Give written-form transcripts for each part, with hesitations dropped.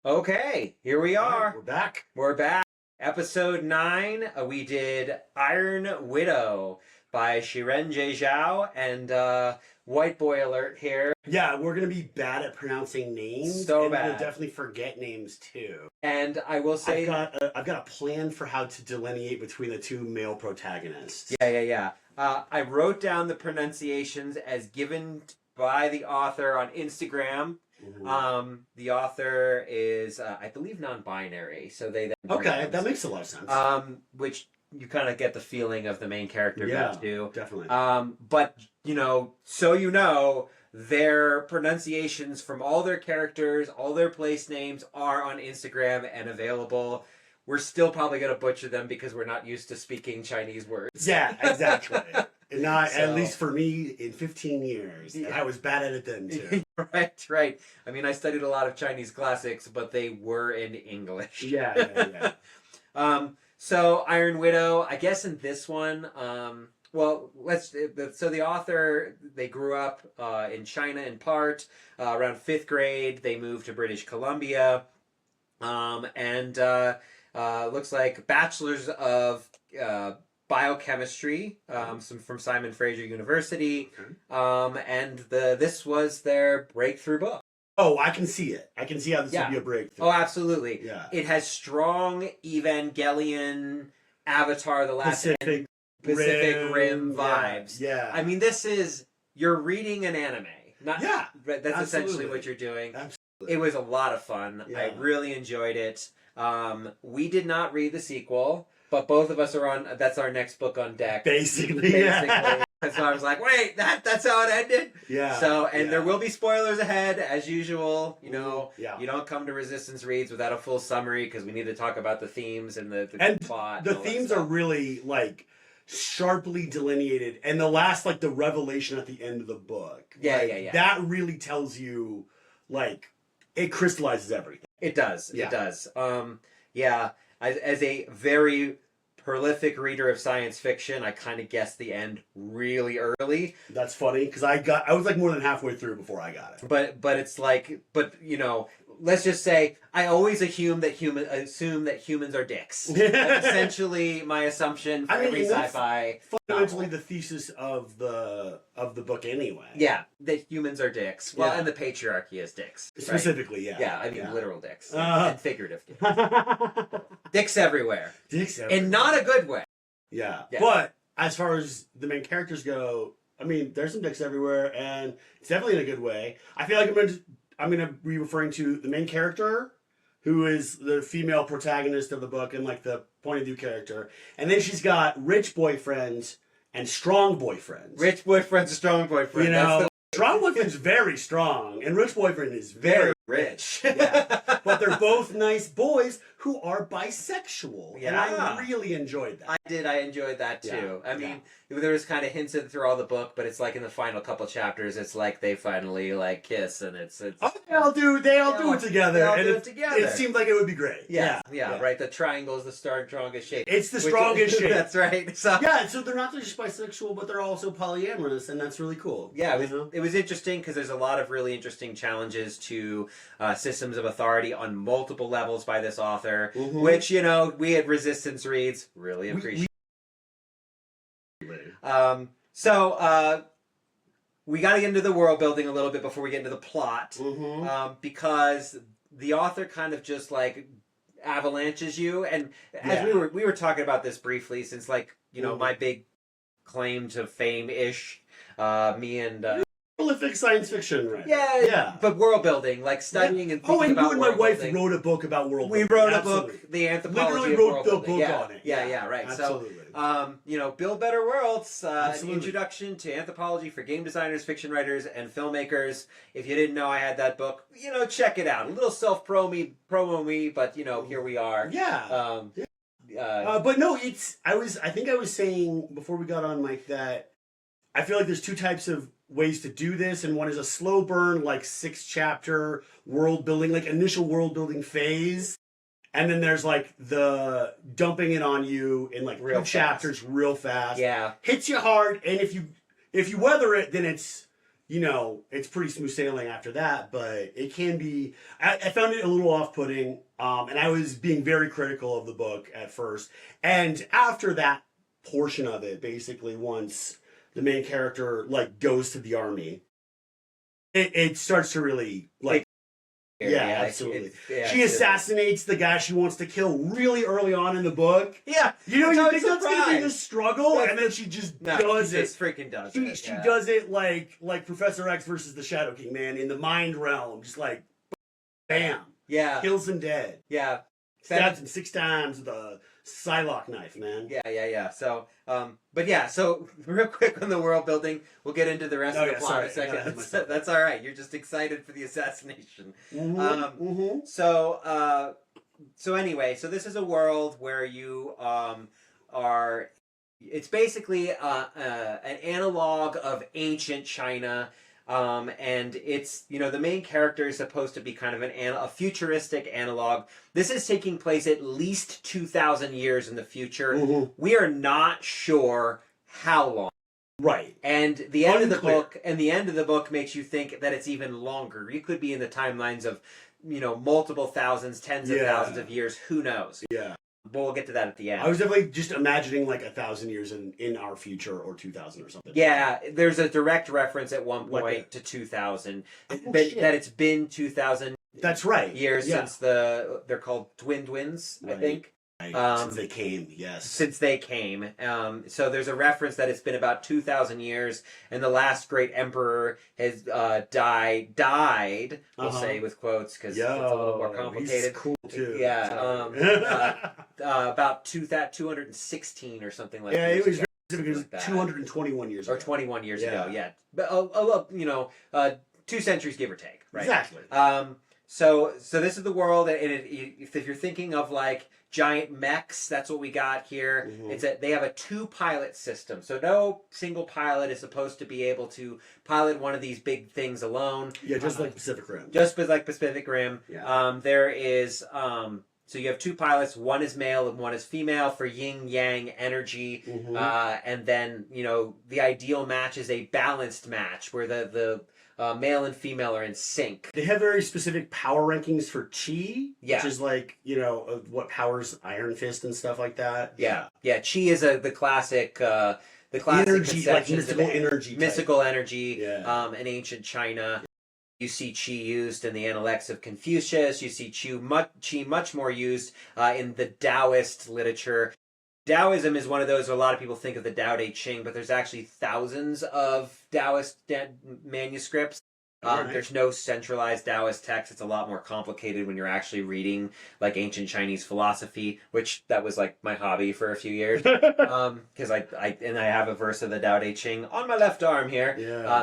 Okay, here we All are. right, we're back. We're back. Episode 9, we did Iron Widow by Xiran Jay Zhao, and white boy alert here. Yeah, we're going to be bad at pronouncing names. So and bad. We'll definitely forget names too. And I will say... I've got a plan for how to delineate between the two male protagonists. Yeah. I wrote down the pronunciations as given by the author on Instagram. Mm-hmm. The author is, I believe, non-binary, so they then Okay, that makes a lot of sense. Which you kind of get the feeling of the main character does too. Definitely. But so you know, their pronunciations from all their characters, all their place names are on Instagram and available. We're still probably going to butcher them because we're not used to speaking Chinese words. Yeah, exactly. Not at least for me in 15 years. Yeah. I was bad at it then too. Right. I mean, I studied a lot of Chinese classics, but they were in English. Yeah. So Iron Widow, I guess in this one, so the author, they grew up in China in part. Around 5th grade, they moved to British Columbia, and looks like bachelor's of biochemistry, from Simon Fraser University, and this was their breakthrough book. Oh, I can see it. I can see how this would be a breakthrough. Oh, absolutely. Yeah. It has strong Evangelion, Avatar: The Last Pacific Rim vibes. Yeah. I mean, you're reading an anime. That's essentially what you're doing. Absolutely. It was a lot of fun. Yeah. I really enjoyed it. We did not read the sequel, but both of us are on. That's our next book on deck. Basically. Yeah. So I was like, wait, that's how it ended? Yeah. So, there will be spoilers ahead, as usual. You don't come to Resistance Reads without a full summary, because we need to talk about the themes and the plot. The themes are really, sharply delineated. And the last, the revelation at the end of the book. Yeah. That really tells you, it crystallizes everything. It does. Yeah. It does. As a very prolific reader of science fiction, I kind of guessed the end really early. That's funny, because I was more than halfway through before I got it. But it's let's just say I always assume that humans are dicks. That's essentially my assumption for every sci-fi. Fundamentally, the thesis of the book anyway. Yeah, that humans are dicks. Well, Yeah. and the patriarchy is dicks. Specifically, right? Yeah, I mean literal dicks and figurative dicks. Dicks everywhere. Dicks everywhere. In not a good way. Yeah. But as far as the main characters go, I mean, there's some dicks everywhere, and it's definitely in a good way. I feel like I'm gonna be referring to the main character, who is the female protagonist of the book and the point of view character, and then she's got rich boyfriends and strong boyfriends. Rich boyfriend's a strong boyfriend. Strong boyfriend's very strong, and rich boyfriend is very rich. Yeah. But they're both nice boys who are bisexual. Yeah. And I really enjoyed that. I enjoyed that too. Yeah. I mean, there was kind of hints through all the book, but it's in the final couple chapters, it's they finally kiss, and it's oh, they all do it together. They all do it together. It seemed like it would be great. Yeah, right. The triangle is the strongest shape. It's the strongest shape. That's right. So they're not just bisexual, but they're also polyamorous, and that's really cool. Yeah, it was interesting because there's a lot of really interesting challenges to systems of authority on multiple levels by this author, which we at Resistance Reads really appreciate. We got to get into the world building a little bit before we get into the plot, because the author kind of just avalanches you, and as we were talking about this briefly, since my big claim to fame-ish, me and prolific science fiction writer. Yeah. But world building, studying and thinking about and you and my wife wrote a book about world building. We wrote a book, The Anthropology of World Building. On it. Yeah, right. Absolutely. So, Build Better Worlds, an introduction to anthropology for game designers, fiction writers, and filmmakers. If you didn't know I had that book, check it out. A little promo me, but here we are. Yeah. But no, I think I was saying before we got on mic that I feel like there's two types of ways to do this, and one is a slow burn, 6-chapter world building, initial world building phase, and then there's the dumping it on you in real 2 chapters real fast. Yeah, hits you hard, and if you weather it, then you know, it's pretty smooth sailing after that, but it can be. I found it a little off-putting, and I was being very critical of the book at first. And after that portion of it, basically, once the main character like goes to the army, it starts to really like. Yeah, absolutely. She assassinates the guy she wants to kill really early on in the book. Yeah, you know, you think that's going to be the struggle, and then she just does it. Just freaking does it. She does it like Professor X versus the Shadow King, man, in the mind realm, just like bam, yeah, kills him dead. Yeah, stabs him 6 times with a Psylocke knife, man. Yeah. So, but yeah, so real quick on the world building, we'll get into the rest of the plot in a second. That's all right. You're just excited for the assassination. So anyway, so this is a world where you are. It's basically an analog of ancient China. And it's, you know, the main character is supposed to be kind of a futuristic analog. This is taking place at least 2,000 years in the future. We are not sure how long. Right. And the end of the book makes you think that it's even longer. You could be in the timelines of, you know, multiple thousands, tens of thousands of years. Who knows? Yeah. But we'll get to that at the end. I was definitely just imagining like 1,000 years in our future, or 2,000 or something. Yeah, there's a direct reference at one point to 2,000, but that it's been 2,000. That's right. Years since they're called Dwindlings, I think. Right. Since they came, yes. Since they came. So there's a reference that it's been about 2,000 years, and the last great emperor has died, we'll say with quotes, because it's a little more complicated. He's cool, too. Yeah. About 216 or something like that. Yeah, it was very specific. It was 221 years ago. Or 21 years ago, yeah. But, you know, 2 centuries, give or take, right? Exactly. So this is the world, and if you're thinking of like giant mechs, that's what we got here. They have a 2-pilot system, so no single pilot is supposed to be able to pilot one of these big things alone. Yeah, just like Pacific Rim. Just like Pacific Rim. Yeah. There is so you have 2 pilots. One is male and one is female for yin yang energy, and then, you know, the ideal match is a balanced match where the male and female are in sync. They have very specific power rankings for chi, yeah, which is like, you know, what powers Iron Fist and stuff like that. Yeah. Chi is the classic energy, like mystical energy, in ancient China. You see Qi used in the Analects of Confucius. You see Qi much more used in the Taoist literature. Taoism is one of those where a lot of people think of the Tao Te Ching, but there's actually thousands of Taoist manuscripts. There's no centralized Taoist text. It's a lot more complicated when you're actually reading like ancient Chinese philosophy, which that was like my hobby for a few years. Because I have a verse of the Tao Te Ching on my left arm here.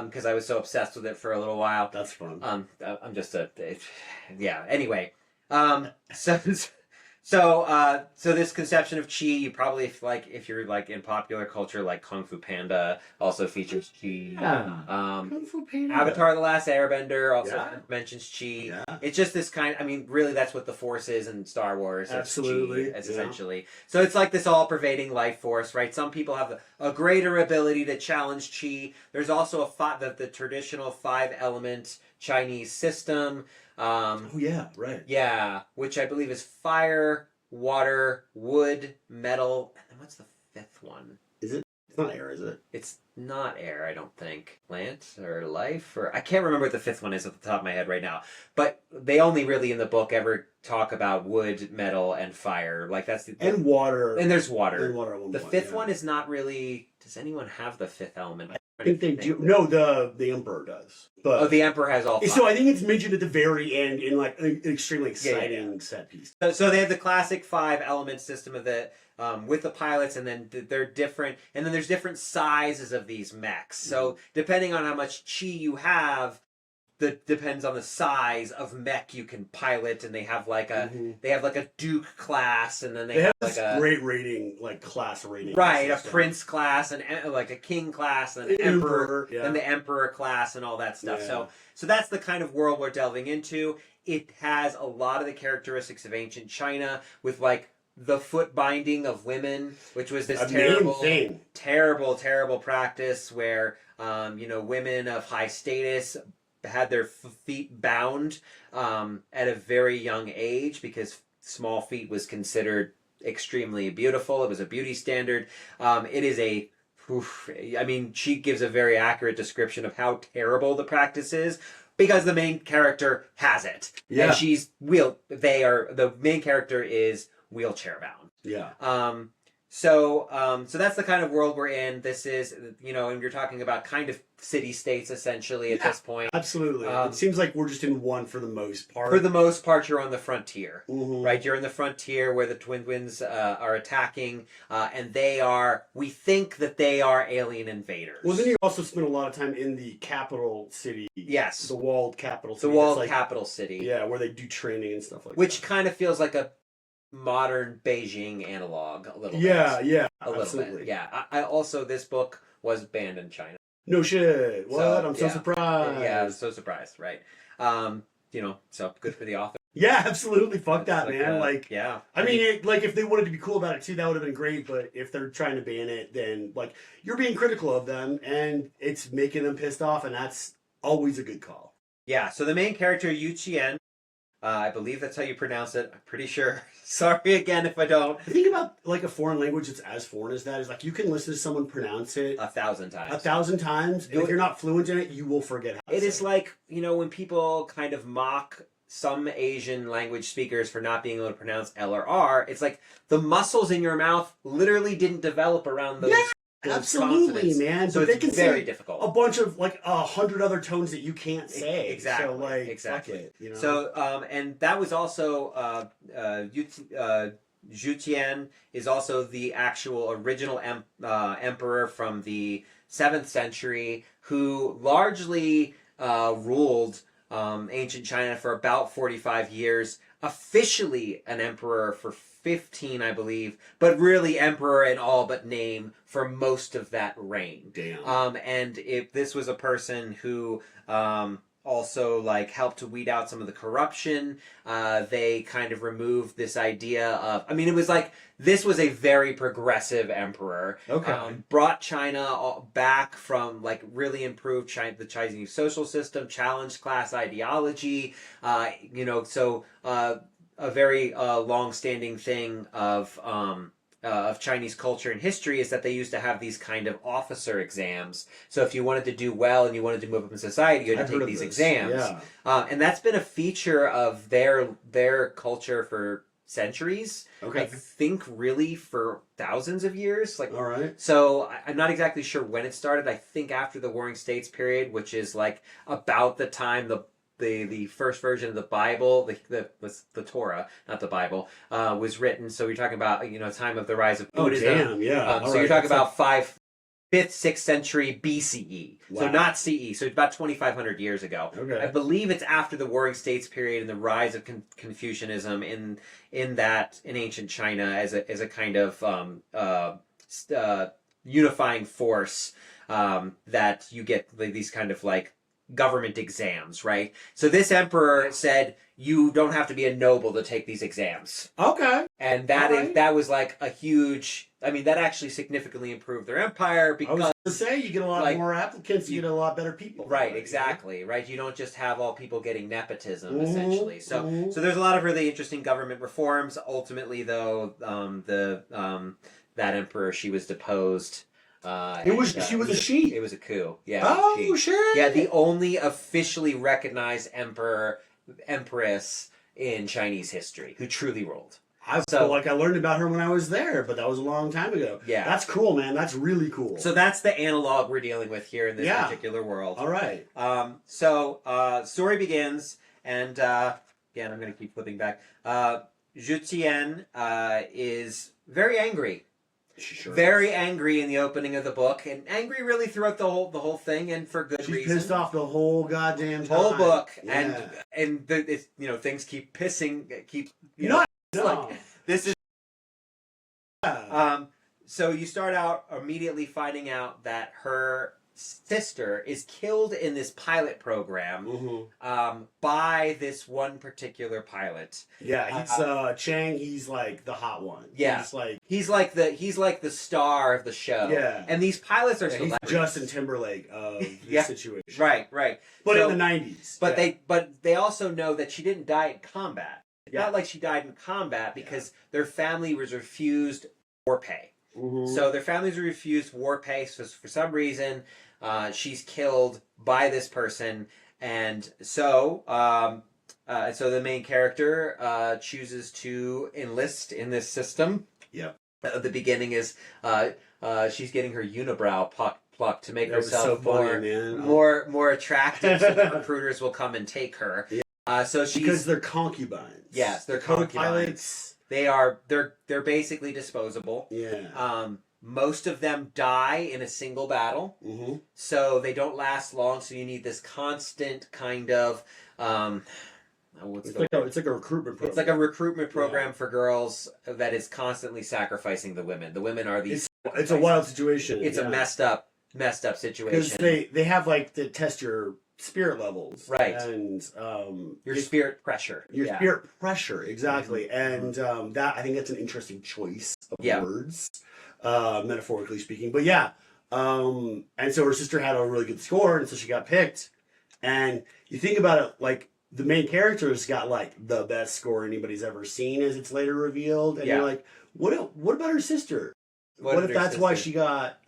Because I was so obsessed with it for a little while. That's fun. I'm just Anyway, So this conception of Qi, you probably if you're like in popular culture, like Kung Fu Panda also features Qi. Kung Fu Panda. Avatar: The Last Airbender also mentions Qi. Yeah. It's just this kind. I mean, really, that's what the Force is in Star Wars. Absolutely, Qi, essentially. So it's like this all-pervading life force, right? Some people have a greater ability to challenge Qi. There's also the traditional 5-element Chinese system. Which I believe is fire, water, wood, metal, and then what's the 5th one? Is it? It's not air, is it? It's not air, I don't think. Plant or life, or I can't remember what the 5th one is at the top of my head right now. But they only really in the book ever talk about wood, metal, and fire. Like and water. And there's water. And water at one the point, 5th one is not really. Does anyone have the 5th element? I think they do. No, the Emperor does. But the Emperor has all 5. So I think it's mentioned at the very end in like an extremely exciting set piece. So they have the classic 5-element system of the with the pilots, and then they're different. And then there's different sizes of these mechs. So depending on how much Qi you have, that depends on the size of mech you can pilot. And they have like a Duke class, and then they have like a great rating, like class rating. Right, a Prince class, and like a King class, and an Emperor, and the Emperor class, and all that stuff. Yeah. So that's the kind of world we're delving into. It has a lot of the characteristics of ancient China with like the foot binding of women, which was this A terrible main thing. terrible practice where women of high status had their feet bound at a very young age because small feet was considered extremely beautiful. It was a beauty standard. It is a I mean, she gives a very accurate description of how terrible the practice is because the main character has it. Yeah. And the main character is wheelchair bound. Yeah. So that's the kind of world we're in. This is, and you're talking about kind of city-states essentially at this point. Absolutely. It seems like we're just in one for the most part. For the most part, you're on the frontier, mm-hmm. right? You're in the frontier where the twins are attacking, and we think that they are alien invaders. Well, then you also spend a lot of time in the capital city. Yes. The walled capital city. The walled capital city. Yeah, where they do training and stuff like that. Which kind of feels like a modern Beijing analog a little bit. Yeah, a little absolutely. bit. Yeah. I also, this book was banned in China. No shit. What? I'm so surprised. Yeah, I'm so surprised, right? So good for the author. Yeah, absolutely. Fuck that, man. Yeah. I mean, if they wanted to be cool about it too, that would have been great. But if they're trying to ban it, then you're being critical of them, and it's making them pissed off, and that's always a good call. Yeah. So the main character, Yu Qian, I believe that's how you pronounce it. I'm pretty sure. Sorry again if I don't. The thing about a foreign language that's as foreign as that is you can listen to someone pronounce it 1,000 times. 1,000 times. And if you're not fluent in it, you will forget how to say it. It is like, when people kind of mock some Asian language speakers for not being able to pronounce L or R, it's like the muscles in your mouth literally didn't develop around those. Yeah. Absolutely, man. So but it's they can very say difficult. A bunch of 100 other tones that you can't say. Exactly. So exactly. Fuck it, So and that was also Zhu Tian is also the actual original emperor from the 7th century who largely ruled ancient China for about 45 years. Officially an emperor for 15, I believe, but really emperor in all but name for most of that reign. Damn. And this was a person who also helped to weed out some of the corruption. They kind of removed this idea of, it was this was a very progressive emperor. Okay. Brought China back from really improved the Chinese social system, challenged class ideology, a very long-standing thing of Chinese culture and history is that they used to have these kind of officer exams. So if you wanted to do well and you wanted to move up in society, you had to take these exams. Yeah. And that's been a feature of their culture for centuries. Okay. I think really for thousands of years. All right. So I'm not exactly sure when it started. I think after the Warring States period, which is about the time the first version of the Bible, the Torah, not the Bible, was written. So you're talking about time of the rise of Buddhism. Oh damn, yeah. So you're talking about 5th, 6th century BCE. Wow. So not CE. So it's about 2,500 years ago. Okay. I believe it's after the Warring States period and the rise of Confucianism in ancient China as a kind of unifying force that you get these kind of government exams, right? So this emperor said you don't have to be a noble to take these exams. Okay. And that was a huge, that actually significantly improved their empire because I was going to say you get a lot more applicants, you get a lot better people. Right, exactly, right? You don't just have all people getting nepotism essentially. So there's a lot of really interesting government reforms. Ultimately though, that emperor, she was deposed. She was a she. It was a coup. Yeah. Oh shit. Yeah, the only officially recognized empress in Chinese history who truly ruled. I feel like I learned about her when I was there, but that was a long time ago. Yeah. That's cool, man. That's really cool. So that's the analog we're dealing with here in this particular world. All right. Story begins, and again, I'm going to keep flipping back. Zhu Tian is very angry. Very angry in the opening of the book, and angry really throughout the whole thing, and for good reason. She's pissed off the whole goddamn time. Whole book, yeah. and things keep pissing, this is. So you start out immediately finding out that her sister is killed in this pilot program by this one particular pilot. Yeah, he's Chang. He's like the hot one. Yeah, he's like the star of the show. Yeah, and these pilots are he's Justin Timberlake of this situation. Right. But in the 90s. But they also know that she didn't die in combat. It's Yeah. not like she died in combat because their family was refused war pay. So their families were refused war pay. So for some reason, she's killed by this person, and so the main character chooses to enlist in this system. Yeah. The beginning is she's getting her unibrow plucked to make That was herself so funny, more attractive, so the recruiters will come and take her. Yeah. So she's because they're concubines. Yes, they're co-pilots. They're basically disposable. Yeah. Most of them die in a single battle, so they don't last long. So you need this constant kind of it's like a recruitment program. It's like a recruitment program for girls that is constantly sacrificing the women. The women are these. It's a wild situation. It's a messed up situation. Because they have like to test your spirit levels, right? And your spirit pressure. Spirit pressure, exactly. And that I think that's an interesting choice of words, metaphorically speaking. But and so her sister had a really good score, and so she got picked. And you think about it, like the main character's got like the best score anybody's ever seen, as it's later revealed. And you're like, what about her sister? What if that's why she got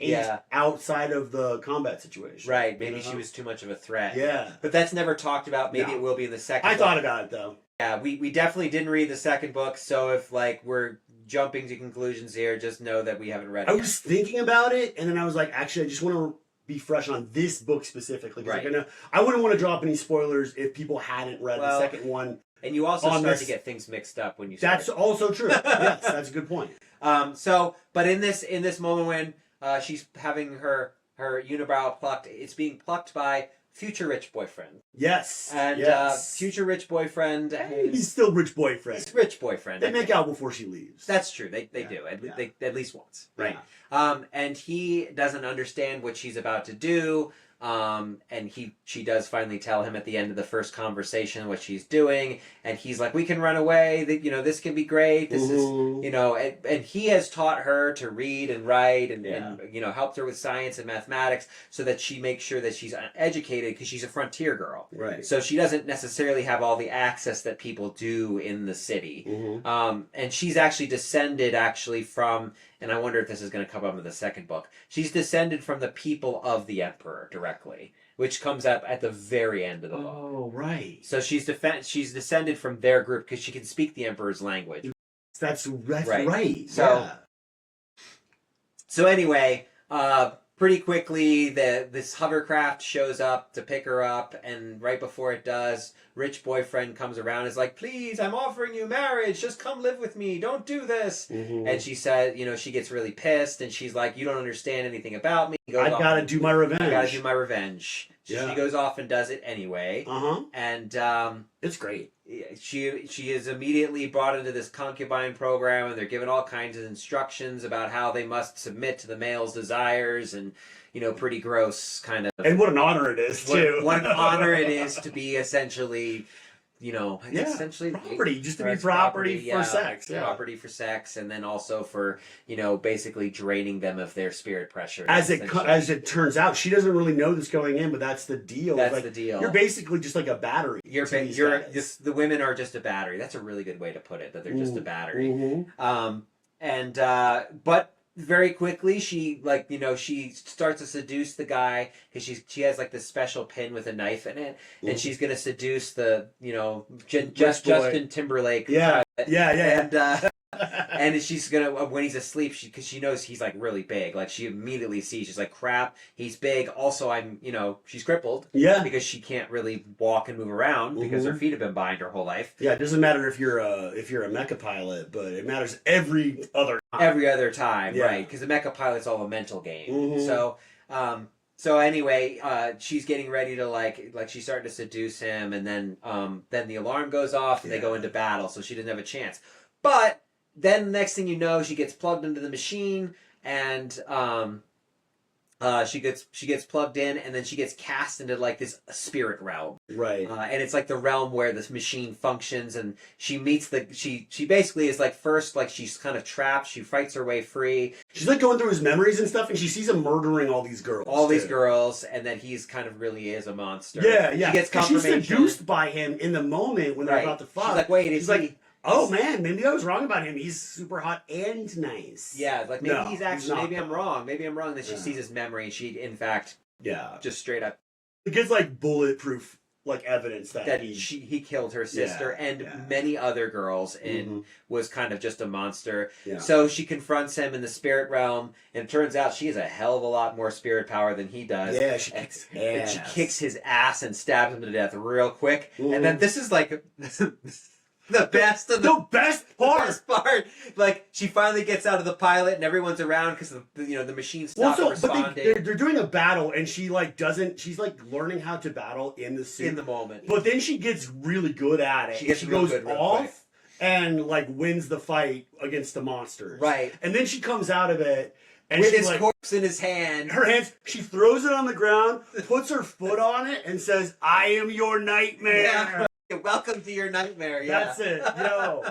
outside of the combat situation? Right. Maybe she was too much of a threat. Yeah. But that's never talked about. Maybe it will be in the second book. I thought about it, though. Yeah, we definitely didn't read the second book, so if, like, we're jumping to conclusions here, just know that we haven't read it. I was thinking about it, and then I was like, actually, I just want to be fresh on this book specifically. Right. Like, I wouldn't want to drop any spoilers if people hadn't read the second one. And you also start to get things mixed up when you start. That's also true. Yes, that's a good point. But in this moment when she's having her unibrow plucked, it's being plucked by future rich boyfriend. Yes. And future rich boyfriend. He's still rich boyfriend. He's rich boyfriend. They make out before she leaves. That's true. They do. At least once. Right. Yeah. And he doesn't understand what she's about to do. And she does finally tell him at the end of the first conversation what she's doing, and he's like, "We can run away. This can be great. This is, and he has taught her to read and write and helped her with science and mathematics so that she makes sure that she's educated because she's a frontier girl. Right. So she doesn't necessarily have all the access that people do in the city. And she's actually descended from. And I wonder if this is going to come up in the second book. She's descended from the people of the emperor directly, which comes up at the very end of the book. Oh, right. So she's descended from their group because she can speak the emperor's language. That's right. So anyway, pretty quickly, this hovercraft shows up to pick her up, and right before it does, rich boyfriend comes around and is like, "Please, I'm offering you marriage. Just come live with me. Don't do this." And she said, she gets really pissed, and she's like, "You don't understand anything about me." I gotta do my revenge. I gotta do my revenge. So she goes off and does it anyway. And it's great. She is immediately brought into this concubine program, and they're given all kinds of instructions about how they must submit to the male's desires, and pretty gross kind of. And what an honor it is too. What an honor it is to be essentially, essentially property, just to be property for sex. Yeah. Property for sex, and then also for basically draining them of their spirit pressure. As it turns out, she doesn't really know this going in, but that's the deal. That's the deal. You're basically just like a battery. The women are just a battery. That's a really good way to put it. That they're just a battery. But very quickly she she starts to seduce the guy because she has like this special pin with a knife in it, and she's gonna seduce the Justin Timberlake. And she's gonna, when he's asleep, because she knows he's like really big. Like she immediately sees, she's like, "Crap, he's big." Also, she's crippled. Yeah. Because she can't really walk and move around because her feet have been bind her whole life. Yeah, it doesn't matter if you're a mecha pilot, but it matters every other time. Right? Because the mecha pilot's all a mental game. So anyway, she's getting ready to like she's starting to seduce him, and then the alarm goes off and they go into battle. So she didn't have a chance, but. Then the next thing you know, she gets plugged into the machine, and She gets plugged in, and then she gets cast into like this spirit realm, Right. and it's like the realm where this machine functions. And she meets she basically is like first like she's kind of trapped. She fights her way free. She's like going through his memories and stuff, and she sees him murdering all these girls, and then he's kind of really is a monster. Yeah. She gets She's confirmation. seduced by him in the moment when they're about to fuck. She's like, wait, is he? Oh man, maybe I was wrong about him. He's super hot and nice. Yeah, like maybe he's actually. Maybe I'm wrong. Maybe I'm wrong. That she sees his memory. She, in fact, just straight up. It gets like bulletproof, like evidence that he killed her sister and many other girls and was kind of just a monster. Yeah. So she confronts him in the spirit realm, and it turns out she has a hell of a lot more spirit power than he does. Yeah, she kicks his ass and stabs him to death real quick. And then this is like. The best part. Like she finally gets out of the pilot and everyone's around because the machine stopped responding. But they're doing a battle and she like doesn't. She's like learning how to battle in the suit in the moment. But then she gets really good at it. She goes off and like wins the fight against the monsters. Right. And then she comes out of it. And with his corpse in his hand. Her hands, she throws it on the ground, puts her foot on it, and says, "I am your nightmare." Yeah. Welcome to your nightmare. Yeah. That's it. Yo.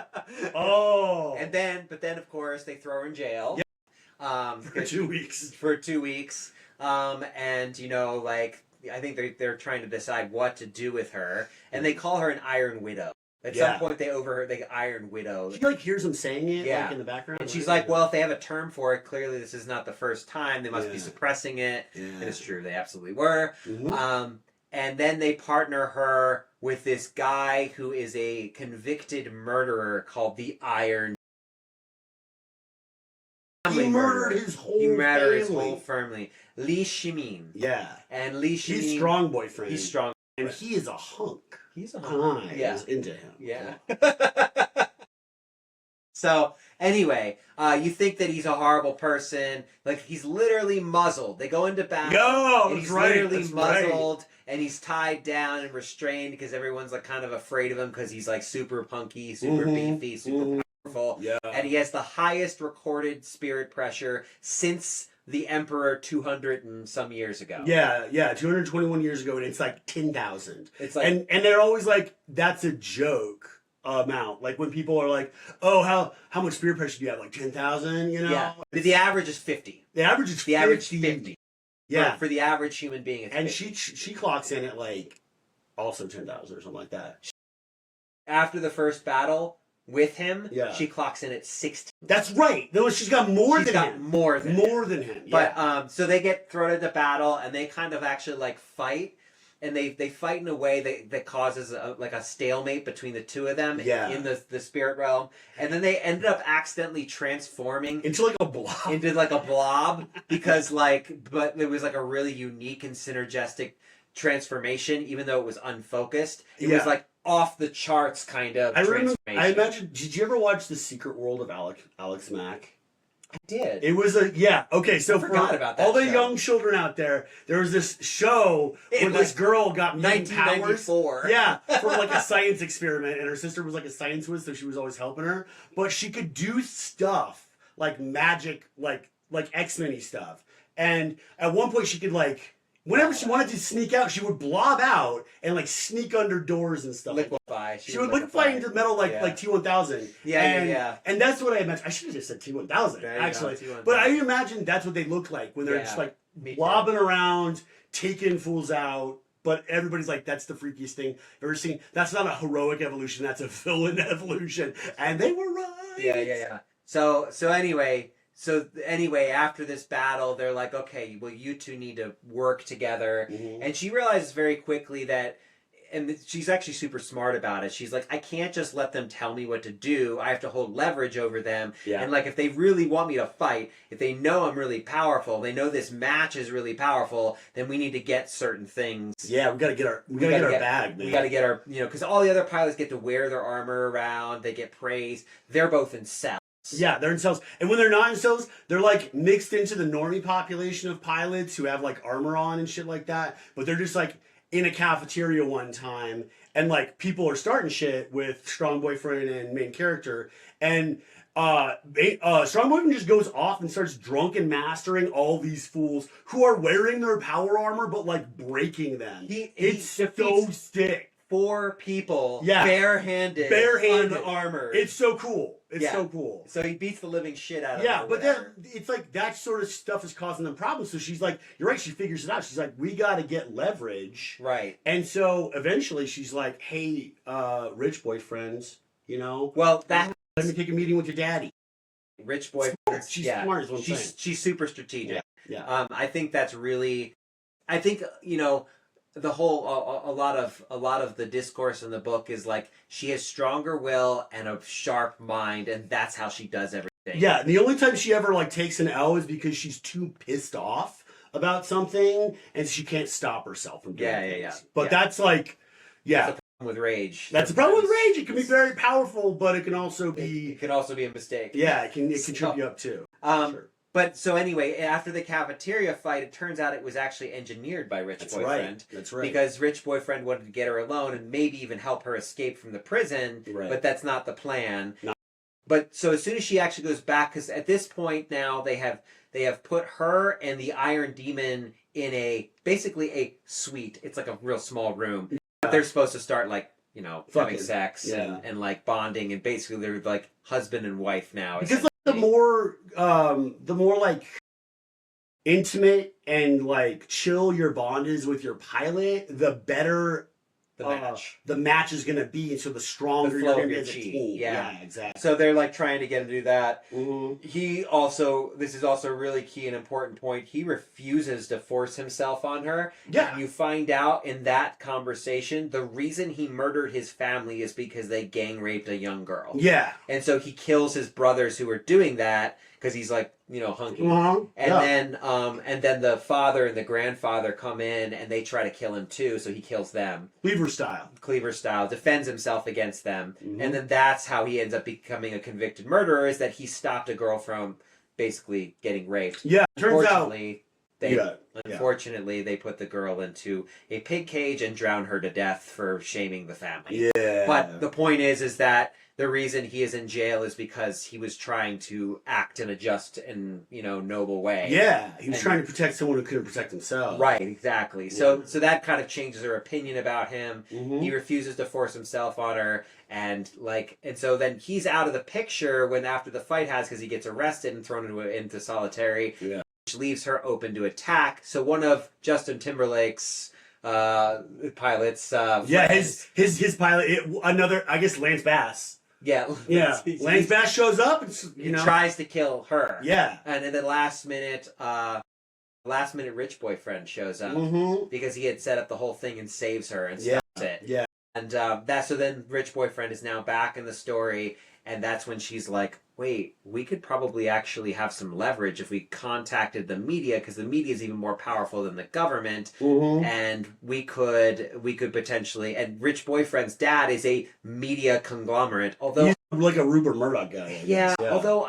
Oh. But then of course they throw her in jail. Yeah. For 2 weeks. For 2 weeks. And like I think they're trying to decide what to do with her, and they call her an Iron Widow. At some point they Iron Widow. She like hears them saying it like in the background. And she's like, well, if they have a term for it, clearly this is not the first time. They must be suppressing it. Yeah. And it's true, they absolutely were. Mm-hmm. And then they partner her with this guy who is a convicted murderer called the Iron. He murdered his whole family. Li Shimin. Yeah. And Li Shimin. He's strong boyfriend. He's strong. And he is a hunk. He's a hunk. I was into him. Yeah. So, anyway, you think that he's a horrible person. Like, he's literally muzzled. They go into battle. And he's literally muzzled. And he's tied down and restrained because everyone's, like, kind of afraid of him because he's, like, super punky, super beefy, super powerful. Yeah. And he has the highest recorded spirit pressure since the Emperor 200 and some years ago. Yeah, 221 years ago, and it's like 10,000. It's like, and they're always like, that's a joke amount. Like when people are like, oh, how much spirit pressure do you have? Like 10,000, Yeah. The average is 50. The average is 50. Average 50. Yeah. For the average human being, it's and 50. she clocks in at like also 10,000 or something like that. After the first battle with him, she clocks in at 16. That's right. No, she's got more than him. More than him. Yeah. But so they get thrown into battle, and they kind of actually like fight, and they fight in a way that causes a stalemate between the two of them in the spirit realm, and then they ended up accidentally transforming into like a blob. Because but it was like a really unique and synergistic transformation, even though it was unfocused. It was like off the charts kind of transformation. I imagine. Did you ever watch The Secret World of Alex Mack? I did. It was okay, so for about that all the young children out there was this show where this girl got mutant powers. Yeah, for like a science experiment, and her sister was like a science whiz, so she was always helping her. But she could do stuff like magic, like X-Men-y stuff. And at one point she could whenever she wanted to sneak out, she would blob out and sneak under doors and stuff. Liquefy. She would liquefy into metal like T-1000. Yeah. And that's what I imagined. I should have just said T-1000 actually. But I imagine that's what they look like when they're just blobbing around, taking fools out. But everybody's like, that's the freakiest thing I've ever seen. That's not a heroic evolution. That's a villain evolution. And they were right. Yeah. So anyway, after this battle, they're like, okay, well, you two need to work together. Mm-hmm. And she realizes very quickly that, and she's actually super smart about it. She's like, I can't just let them tell me what to do. I have to hold leverage over them. Yeah. And if they really want me to fight, if they know I'm really powerful, they know this match is really powerful, then we need to get certain things. Yeah, we gotta get our bag, man. We gotta get our, because all the other pilots get to wear their armor around, they get praise. They're both in cells. Yeah, they're in cells. And when they're not in cells, they're mixed into the normie population of pilots who have armor on and shit like that. But they're just in a cafeteria one time, and like people are starting shit with strong boyfriend and main character, and strong boyfriend just goes off and starts drunken mastering all these fools who are wearing their power armor but like breaking them. It's so sick. 4 people, Yeah. barehanded, unarmored. It's so cool. It's Yeah. so cool. So he beats the living shit out of them. Yeah, or but whatever. then it's like that sort of stuff is causing them problems. So she's like, you're right. She figures it out. She's like, we got to get leverage. Right. And so eventually she's like, hey, rich boyfriends, you know, Well, that let me take a meeting with your daddy. rich boy. She's smart is what I'm saying. She's super strategic. Yeah. I think that's really. I think the whole a lot of the discourse in the book is like she has stronger will and a sharp mind, and that's how she does everything. Yeah, and the only time she ever like takes an L is because she's too pissed off about something and she can't stop herself from doing things. Yeah. But that's like, That's the problem with rage. That's the problem with rage. It can be very powerful, but it can also be. It can also be a mistake. Yeah, it can trip you up too. Sure. But so anyway, after the cafeteria fight, it turns out it was actually engineered by Rich Boyfriend. That's right. Because Rich Boyfriend wanted to get her alone and maybe even help her escape from the prison. Right. But that's not the plan. No. But so as soon as she actually goes back, because at this point now they have put her and the Iron Demon in basically a suite. It's like a real small room. Yeah. But they're supposed to start like having sex and like bonding, and basically they're like husband and wife now. Because like, the more like intimate and like chill your bond is with your pilot, the better the match is going to be, and so the stronger you're going to be as a team. Yeah, exactly. So they're like trying to get him to do that. Mm-hmm. This is also a really key and important point. He refuses to force himself on her. Yeah. And you find out in that conversation, the reason he murdered his family is because they gang raped a young girl. Yeah. And so he kills his brothers who are doing that because he's like, hunky. And then the father and the grandfather come in and they try to kill him too, so he kills them. Cleaver style, defends himself against them. Mm-hmm. And then that's how he ends up becoming a convicted murderer, is that he stopped a girl from basically getting raped. Yeah, turns out Unfortunately, they put the girl into a pig cage and drown her to death for shaming the family. Yeah. But the point is that the reason he is in jail is because he was trying to act in a just and noble way. Yeah, he was trying to protect someone who couldn't protect himself. Right, exactly. Yeah. So that kind of changes her opinion about him. Mm-hmm. He refuses to force himself on her, and so then he's out of the picture when after the fight because he gets arrested and thrown into solitary. Yeah. Which leaves her open to attack. So one of Justin Timberlake's pilots. His pilot. Another, I guess, Lance Bass. Yeah. Lance Bass shows up and tries to kill her. Yeah. And then the last minute Rich Boyfriend shows up because he had set up the whole thing and saves her and stops it. Yeah. And so then Rich Boyfriend is now back in the story, and that's when she's like, wait, we could probably actually have some leverage if we contacted the media, because the media is even more powerful than the government, and we could potentially. And Rich Boyfriend's dad is a media conglomerate, although he's like a Rupert Murdoch guy. Yeah, although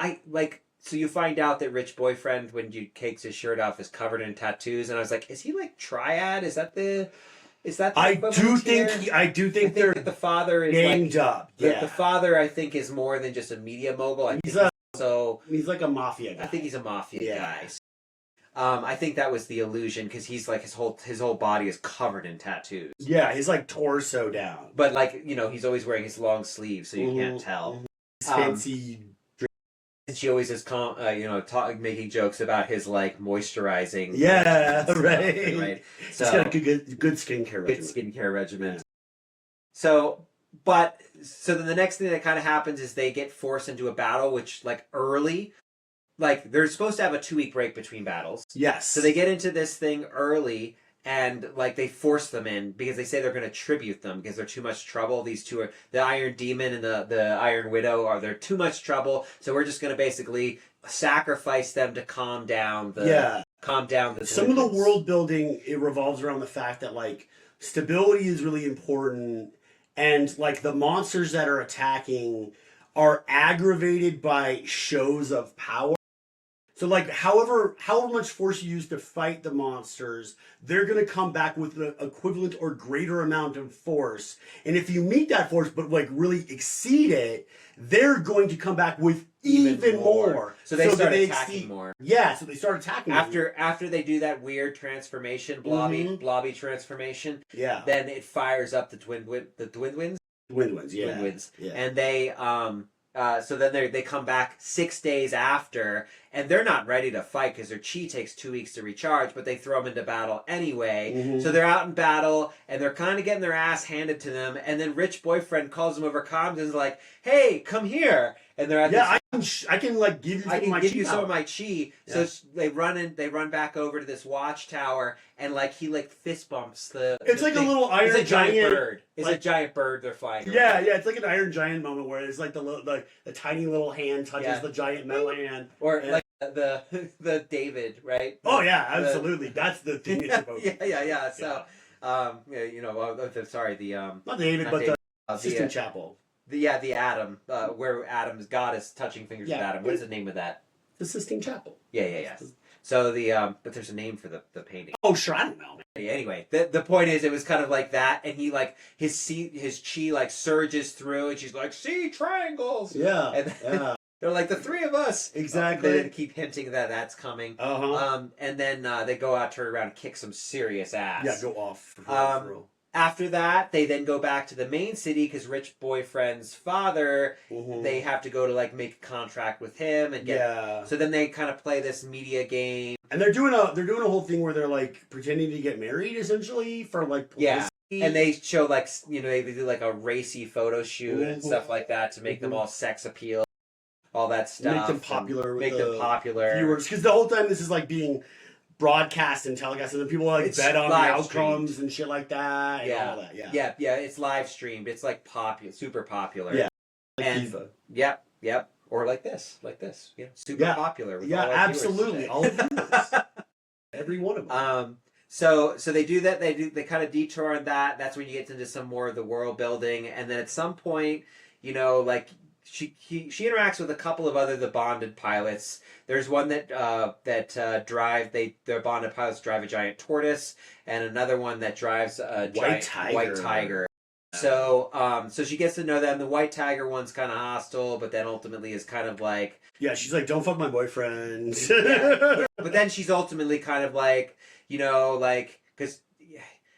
so you find out that Rich Boyfriend, when you takes his shirt off, is covered in tattoos, and I was like, is he like Triad? Is that the I do think they're the father is ganged up. Yeah. The father, I think, is more than just a media mogul. He's like a mafia guy. I think he's a mafia guy. I think that was the illusion, because he's like his whole body is covered in tattoos. Yeah, he's like torso down. But he's always wearing his long sleeves, so you can't tell. His fancy. And she always is, making jokes about his moisturizing. Yeah, right. So he's got a good skincare regimen. Good skincare regimen. So then the next thing that kind of happens is they get forced into a battle, which early, they're supposed to have a 2-week break between battles. Yes. So they get into this thing early. And they force them in because they say they're going to tribute them because they're too much trouble. These two are the Iron Demon and the Iron Widow they're too much trouble. So we're just going to basically sacrifice them to calm down the Some of the world building, it revolves around the fact that stability is really important, and the monsters that are attacking are aggravated by shows of power. So like however much force you use to fight the monsters, they're gonna come back with the equivalent or greater amount of force. And if you meet that force but like really exceed it, they're going to come back with even more. So they start attacking more. Yeah, so they start attacking after they do that weird transformation, blobby transformation. Yeah. Then it fires up the Dwindlings. Yeah. And they so then they come back 6 days after, and they're not ready to fight because their chi takes 2 weeks to recharge, but they throw them into battle anyway. So they're out in battle, and they're kind of getting their ass handed to them, and then rich boyfriend calls them over comms and is like, "Hey, come here!" And they're at I can like give you some of my chi. So they run back over to this watchtower, and like he like fist bumps the. It's like a little iron giant bird. It's a giant bird they're flying. Yeah, it's like an Iron Giant moment where it's like the tiny little hand touches the giant metal hand, or like the David, right? Oh yeah, absolutely. That's the thing it's about. Yeah. So, sorry, not David, but the Sistine Chapel. The Adam, where Adam's God is touching fingers with Adam. What is the name of that? The Sistine Chapel. Yeah. So but there's a name for the painting. Oh, sure, I don't know. Anyway, the point is, it was kind of like that, and he like his chi like surges through, and she's like, "See triangles." Yeah. And they're like, the three of us. Exactly. They keep hinting that that's coming. And then they go out, turn around, and kick some serious ass. Yeah, go off. For real. After that, they then go back to the main city because rich boyfriend's father, they have to go to like make a contract with him and get. Yeah. So then they kind of play this media game. And they're doing a whole thing where they're like pretending to get married essentially for like publicity. Yeah. And they show like they do like a racy photo shoot and stuff like that to make them all sex appeal, all that stuff. Make them popular. Make them popular. Viewers, because the whole time this is like being broadcast and telecast, and then people like bet on the outcomes and shit like that. And all that. Yeah. It's live streamed. It's like super popular. Yeah. Like and FIFA. Yep. Or like this. Super popular. With all absolutely. All of viewers. Every one of them. So they do that. They kind of detour on that. That's when you get into some more of the world building, and then at some point, like. She interacts with a couple of the bonded pilots. There's one that their bonded pilots drive a giant tortoise, and another one that drives a giant white tiger. So she gets to know them. The white tiger one's kind of hostile, but then ultimately is kind of like, she's like, don't fuck my boyfriend. But then she's ultimately kind of like, because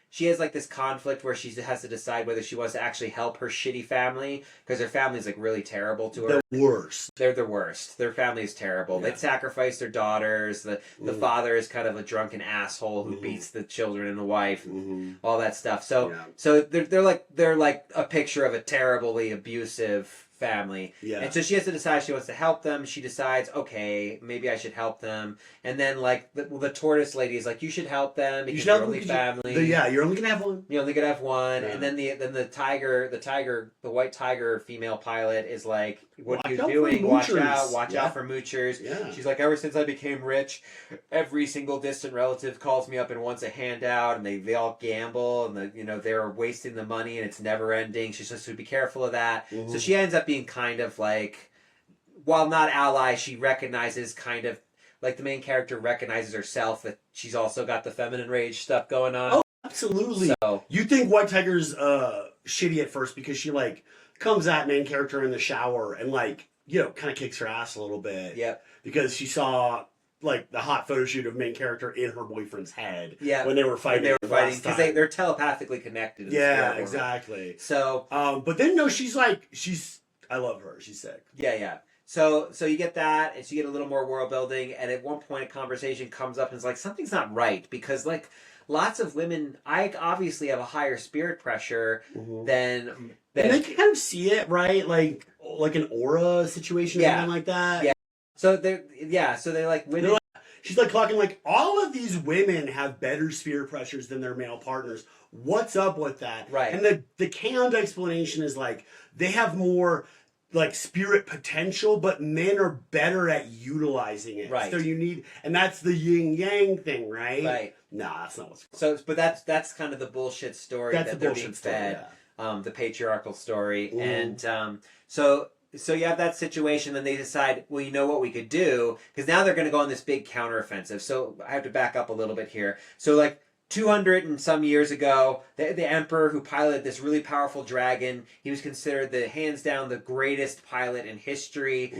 she has like this conflict where she has to decide whether she wants to actually help her shitty family, because her family is like really terrible to her. The worst. They're the worst. Their family is terrible. They sacrifice their daughters. The father is kind of a drunken asshole who beats the children and the wife, all that stuff. So they're like a picture of a terribly abusive family. Yeah. And so she has to decide she wants to help them. She decides, okay, maybe I should help them. And then like the tortoise lady is like, you should help them because you're only family. You're only gonna have one. You're only gonna have one. Yeah. And then the white tiger female pilot is like, what are you doing? Watch out for moochers. Yeah. She's like, ever since I became rich, every single distant relative calls me up and wants a handout, and they all gamble, and they're wasting the money, and it's never ending. She's supposed to be careful of that. So she ends up being kind of like, while not ally, she recognizes kind of like the main character recognizes herself that she's also got the feminine rage stuff going on. Oh, absolutely. So, you think White Tiger's shitty at first because she like comes at main character in the shower and like kind of kicks her ass a little bit. Yep. Because she saw like the hot photo shoot of main character in her boyfriend's head. Yeah. When they were fighting. Because they're telepathically connected. Yeah, exactly. So, but then no, she's I love her. She's sick. Yeah. So you get that, and so you get a little more world building, and at one point a conversation comes up and it's like, something's not right, because like lots of women, I obviously have a higher spirit pressure than and they can kind of see it, right? Like an aura situation or something like that. Yeah. So they're like women. She's like clocking like all of these women have better spirit pressures than their male partners. What's up with that? Right. And the canned explanation is like they have more like spirit potential, but men are better at utilizing it. Right. So and that's the yin yang thing, right? Right. Nah, that's not what's going on. But that's kind of the bullshit story that they're being fed. The patriarchal story. And so so you have that situation, and they decide, well, you know what we could do, because now they're going to go on this big counteroffensive. So I have to back up a little bit here. So like 200 and some years ago, the emperor who piloted this really powerful dragon, he was considered the hands down the greatest pilot in history.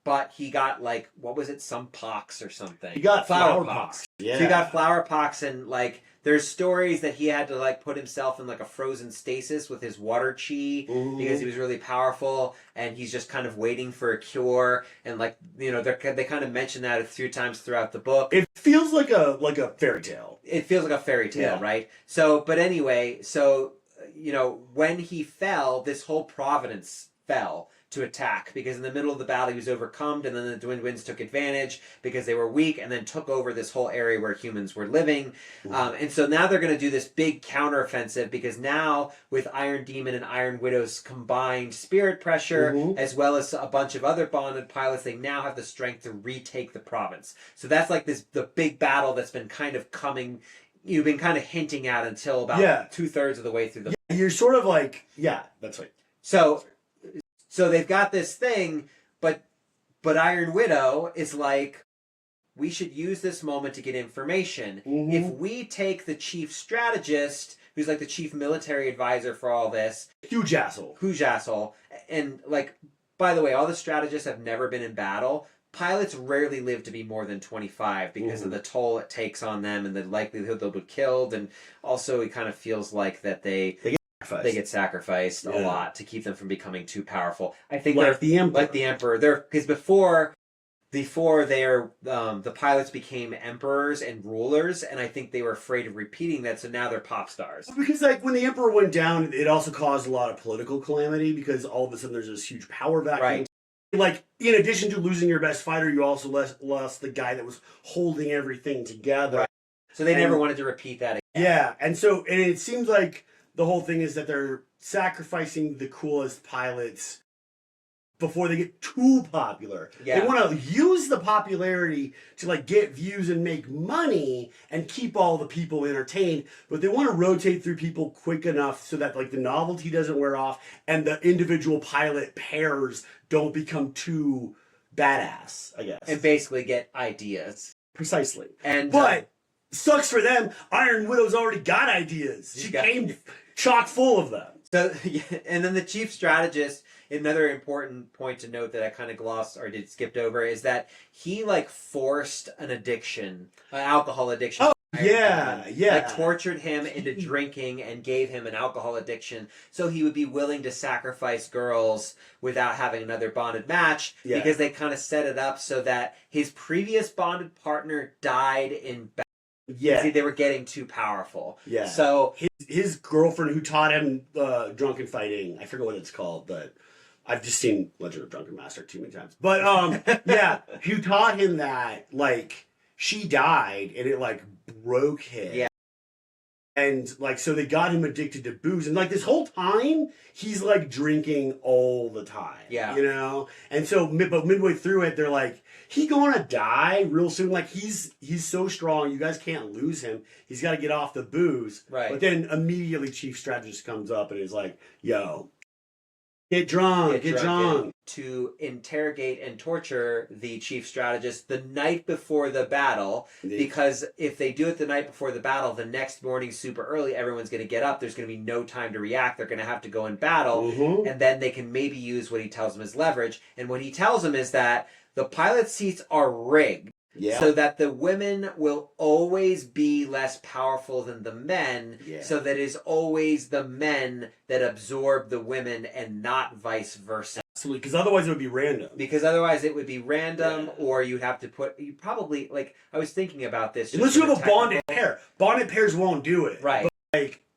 But he got like, what was it, some pox or something? He got flower pox. Yeah. So he got flower pox, and like there's stories that he had to like put himself in like a frozen stasis with his water chi because he was really powerful, and he's just kind of waiting for a cure. And like, you know, they kind of mention that a few times throughout the book. It feels like a fairy tale. It feels like a fairy tale, right? So, but anyway, so you know, when he fell, this whole province fell to attack, because in the middle of the battle he was overcome, and then the Dwindlings took advantage because they were weak, and then took over this whole area where humans were living. And so now they're going to do this big counteroffensive, because now with Iron Demon and Iron Widow's combined spirit pressure, as well as a bunch of other bonded pilots, they now have the strength to retake the province. So that's like the big battle that's been kind of coming, you've been kind of hinting at until about 2/3 of the way through the You're sort of like, that's right. So they've got this thing, but Iron Widow is like, we should use this moment to get information. If we take the chief strategist, who's like the chief military advisor for all this, huge asshole, and like, by the way, all the strategists have never been in battle. Pilots rarely live to be more than 25 because of the toll it takes on them and the likelihood they'll be killed, and also it kind of feels like that they get sacrificed a lot to keep them from becoming too powerful. I think like the emperor. Because before the pilots became emperors and rulers, and I think they were afraid of repeating that, so now they're pop stars. Because like when the emperor went down, it also caused a lot of political calamity, because all of a sudden there's this huge power vacuum. Right. Like, in addition to losing your best fighter, you also lost the guy that was holding everything together. Right. So they never wanted to repeat that again. Yeah, and it seems like the whole thing is that they're sacrificing the coolest pilots before they get too popular. Yeah. They want to use the popularity to like get views and make money and keep all the people entertained, but they want to rotate through people quick enough so that like the novelty doesn't wear off and the individual pilot pairs don't become too badass, I guess. And basically get ideas. Precisely. But sucks for them. Iron Widow's already got ideas. She came chock full of them. So, and then the chief strategist, another important point to note that I kind of glossed or skipped over, is that he like forced an alcohol addiction. Oh, yeah. Like tortured him into drinking and gave him an alcohol addiction, so he would be willing to sacrifice girls without having another bonded match, because they kind of set it up so that his previous bonded partner died in battle. Yeah. See, they were getting too powerful. Yeah. So his girlfriend who taught him drunken fighting, I forget what it's called, but I've just seen Legend of Drunken Master too many times. But who taught him that, like, she died and it like broke him. Yeah. And like, so they got him addicted to booze, and like this whole time he's like drinking all the time. Yeah. You know? And so but midway through it, they're like, he gonna die real soon. Like he's so strong, you guys can't lose him. He's got to get off the booze. Right. But then immediately Chief Strategist comes up and is like, yo, get drunk. To interrogate and torture the chief strategist the night before the battle, because if they do it the night before the battle, the next morning super early, everyone's going to get up. There's going to be no time to react. They're going to have to go in battle, and then they can maybe use what he tells them as leverage. And what he tells them is that the pilot seats are rigged. Yeah. So that the women will always be less powerful than the men, so that it is always the men that absorb the women and not vice versa. Absolutely, because otherwise it would be random. Or you'd have to you probably, like, I was thinking about this. Unless you have a bonded pair. Bonded pairs won't do it. Right.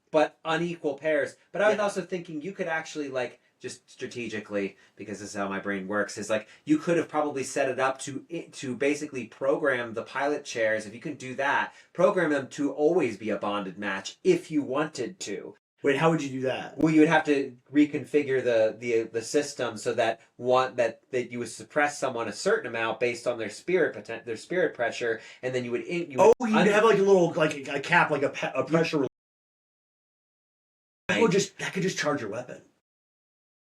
But unequal pairs. But I was also thinking you could actually, like, just strategically, because this is how my brain works, is like you could have probably set it up to basically program the pilot chairs. If you can do that, program them to always be a bonded match if you wanted to. Wait, how would you do that? Well, you would have to reconfigure the system so that that you would suppress someone a certain amount based on their spirit pressure, and then you would you'd have like a little a cap, like a pressure. That could just charge your weapon.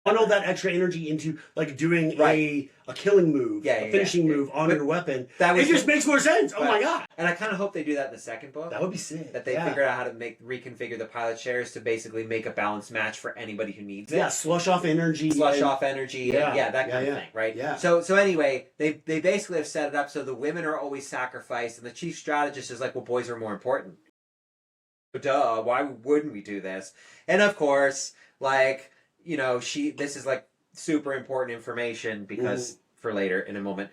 funnel that extra energy into like doing Right. a killing move, Yeah, a finishing move on But your weapon. that was It just makes more sense. Oh Right. my god. And I kind of hope they do that in the second book. That would be sick. That they figure out how to reconfigure the pilot shares to basically make a balanced match for anybody who needs it. Yeah, slush off energy. Off energy. Yeah. And that kind of thing, right? Yeah. So anyway, they basically have set it up so the women are always sacrificed, and the chief strategist is like, well, boys are more important. Duh, why wouldn't we do this? And of course, like, you know, this is like super important information because for later in a moment.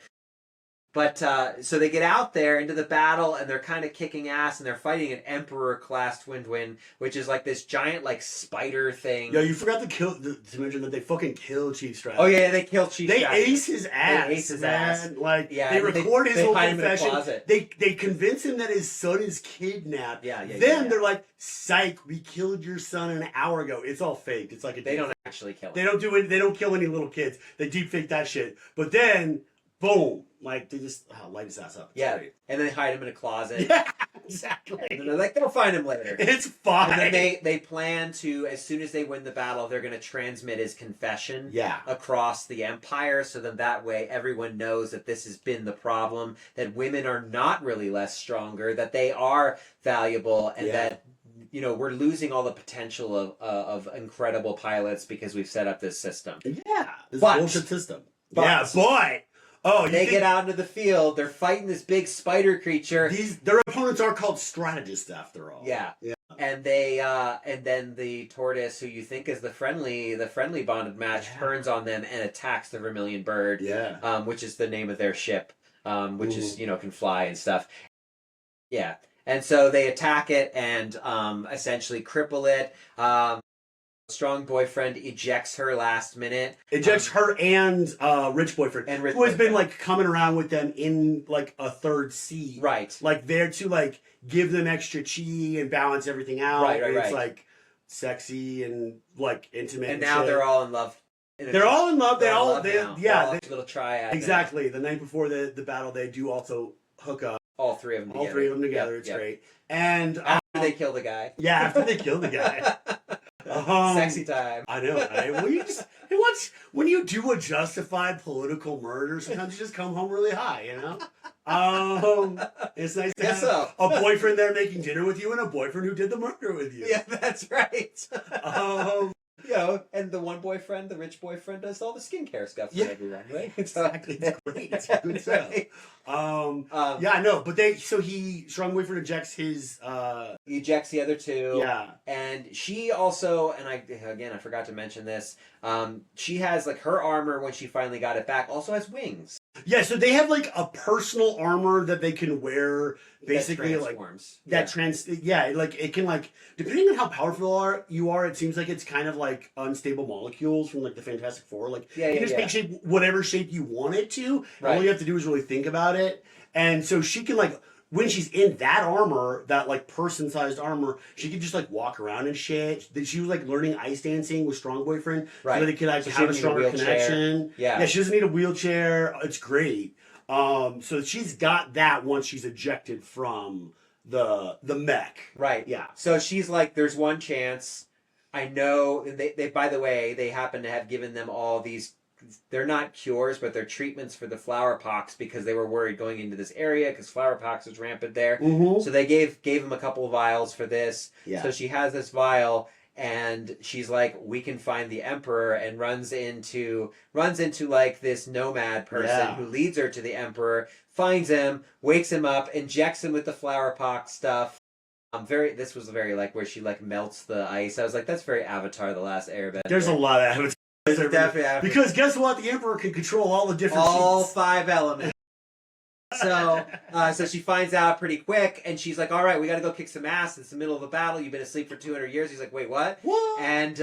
But so they get out there into the battle and they're kind of kicking ass and they're fighting an Emperor class Dwindling, which is like this giant like spider thing. Yo, you forgot to mention that they fucking kill Chief Strategist. Oh yeah, they kill Chief Strategist. They ace his ass. They ace his man. ass. Like Yeah, they record his whole hide him in a confession. closet. They convince him that his son is kidnapped. Then they're like, "Psych, we killed your son an hour ago." It's all faked. It's like they don't actually kill him. They don't do it. They don't kill any little kids. They deep fake that shit. But then, boom, like they just light his ass up. It's great. And then they hide him in a closet. Yeah, exactly. And they're like, they'll find him later. It's fine. And then they plan to, as soon as they win the battle, they're going to transmit his confession across the empire, so that way everyone knows that this has been the problem, that women are not really less stronger, that they are valuable, and that, you know, we're losing all the potential of incredible pilots because we've set up this system. Yeah, this bullshit system. Boy. Oh, they get out into the field. They're fighting this big spider creature. Their opponents are called strategists, after all. Yeah. And they and then the tortoise, who you think is the friendly bonded match, turns on them and attacks the Vermilion Bird. Yeah. Which is the name of their ship, which is, you know, can fly and stuff. Yeah. And so they attack it and essentially cripple it. Strong boyfriend ejects her last minute. Ejects her and rich boyfriend. Who has been like coming around with them in like a third seat. Right. Like there to like give them extra chi and balance everything out. Right. It's like sexy and like intimate. And now they're all in love. They're all in love. They're all little triad. Exactly. Now. The night before the battle, they do also hook up. All three of them together. All three of them together. It's great. And after they kill the guy. Yeah, after they kill the guy. Sexy time. I know, right? Well, when you do a justified political murder, sometimes you just come home really high, you know? It's nice to have a boyfriend there making dinner with you and a boyfriend who did the murder with you. Yeah, that's right. You know, and the one boyfriend, the rich boyfriend, does all the skincare stuff for everyone, right? Exactly. It's great. It's a good stuff. Yeah, no, but strong boyfriend ejects his he ejects the other two. Yeah. And she also, and I forgot to mention this, she has like her armor when she finally got it back also has wings. Yeah, so they have like a personal armor that they can wear, basically that transforms. Like it can like depending on how powerful you are, it seems like it's kind of like unstable molecules from like the Fantastic Four. Like you can just make shape whatever shape you want it to. Right. All you have to do is really think about it. And so she can like when she's in that armor, that like person-sized armor, she could just like walk around and shit. She was like learning ice dancing with Strong Boyfriend, so that they could like have a stronger connection. Yeah, she doesn't need a wheelchair. It's great. So she's got that once she's ejected from the mech. Right. Yeah. So she's like, there's one chance. I know. They by the way, they happen to have given them all these. They're not cures, but they're treatments for the flower pox because they were worried going into this area because flower pox was rampant there. Mm-hmm. So they gave him a couple of vials for this. Yeah. So she has this vial, and she's like, "We can find the Emperor," and runs into like this nomad person who leads her to the Emperor, finds him, wakes him up, injects him with the flower pox stuff. This was very like where she like melts the ice. I was like, that's very Avatar: The Last Airbender. There's a lot of Avatar. Definitely because guess what? The Emperor can control all the different sheets. 5 elements. So she finds out pretty quick, and she's like, "All right, we got to go kick some ass. It's the middle of a battle. You've been asleep for 200 years." He's like, "Wait, what?" What? And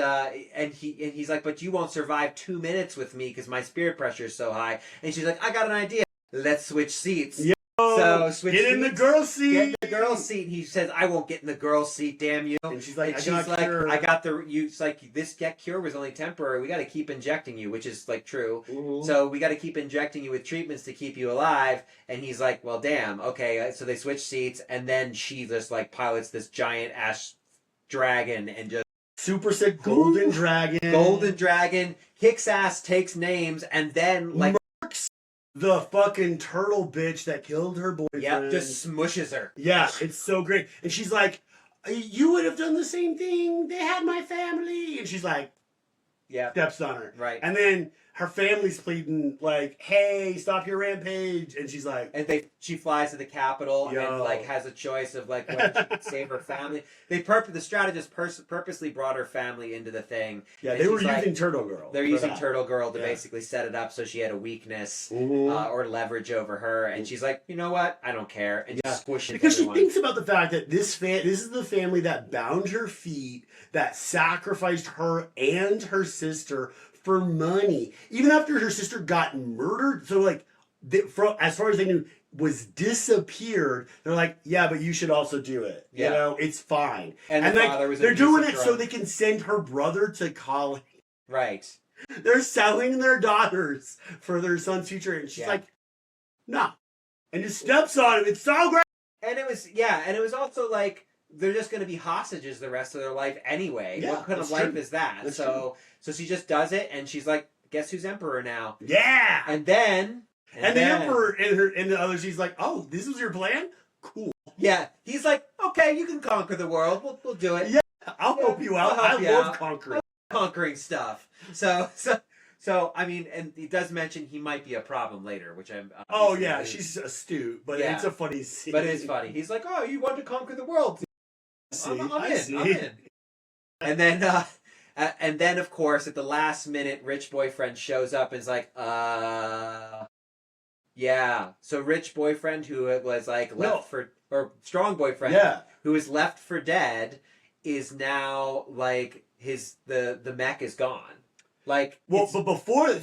he's like, "But you won't survive 2 minutes with me because my spirit pressure is so high." And she's like, "I got an idea. Let's switch seats." Yeah. So get in the girl seat. Get in the girl seat. And he says, "I won't get in the girl seat, damn you." And she's like, "I got the you." It's like this cure was only temporary. We got to keep injecting you, which is like true. Mm-hmm. So we got to keep injecting you with treatments to keep you alive. And he's like, "Well, damn, okay." So they switch seats, and then she just like pilots this giant ash dragon and just super sick golden dragon. Golden dragon kicks ass, takes names, and then like the fucking turtle bitch that killed her boyfriend. yeah, just smushes her. Yeah, it's so great. And she's like, you would have done the same thing. They had my family. And she's like, yeah, steps on her. Right. And then her family's pleading like, hey, stop your rampage. And she's like, and she flies to the Capitol and like has a choice of like whether she could save her family. The strategist purposely brought her family into the thing. Yeah, they were using Turtle Girl. They're using Turtle Girl to basically set it up so she had a weakness or leverage over her, and she's like, you know what, I don't care, and just squish it. Because she thinks about the fact that this is the family that bound her feet, that sacrificed her and her sister for money, even after her sister got murdered. So like, as far as they knew, was disappeared. They're like, yeah, but you should also do it. Yeah. You know, it's fine. And the like, father was they're doing it so they can send her brother to college. Right. They're selling their daughters for their son's future, and she's like, nah, and just steps on him. It's so great. And it was also like, they're just going to be hostages the rest of their life anyway. Yeah, what kind of life is that? That's so she just does it, and she's like, guess who's emperor now? Yeah. And then the emperor and the others, he's like, oh, this was your plan? Cool. Yeah. He's like, okay, you can conquer the world. We'll do it. Yeah, I'll help you out. I love conquering. Conquering stuff. So I mean, and he does mention he might be a problem later, which I'm. Oh yeah, she's astute, but it's a funny scene. But it's funny. He's like, oh, you want to conquer the world? I'm in. And then, of course, at the last minute, rich boyfriend shows up and is like, yeah. So rich boyfriend who was like or strong boyfriend who is left for dead is now like the mech is gone. Like, well, but before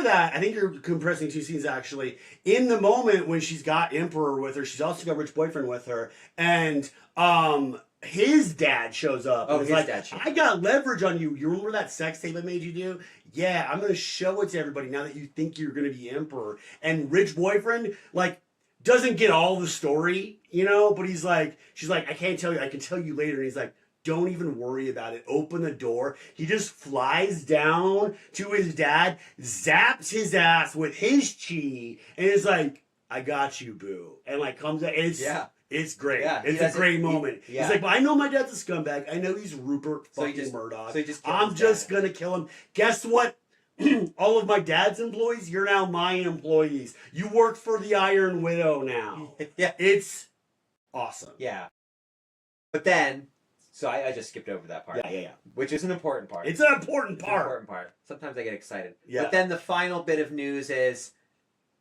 that, I think you're compressing two scenes actually. In the moment when she's got Emperor with her, she's also got Rich Boyfriend with her, and his dad shows up. Oh, and his dad. I got leverage on you. You remember that sex tape I made you do? Yeah, I'm gonna show it to everybody now that you think you're gonna be Emperor. And Rich Boyfriend like doesn't get all the story, you know, but she's like, I can't tell you. I can tell you later. And he's like, don't even worry about it. Open the door. He just flies down to his dad, zaps his ass with his chi, and is like, I got you, boo. And like comes out. It's great. Yeah, it's a great moment. He's like, but I know my dad's a scumbag. I know he's Rupert fucking Murdoch. So I'm just going to kill him. Guess what? All of my dad's employees, you're now my employees. You work for the Iron Widow now. Yeah. It's awesome. Yeah. But then... So I just skipped over that part. Yeah. Which is an important part. It's an important part. Sometimes I get excited. Yeah. But then the final bit of news is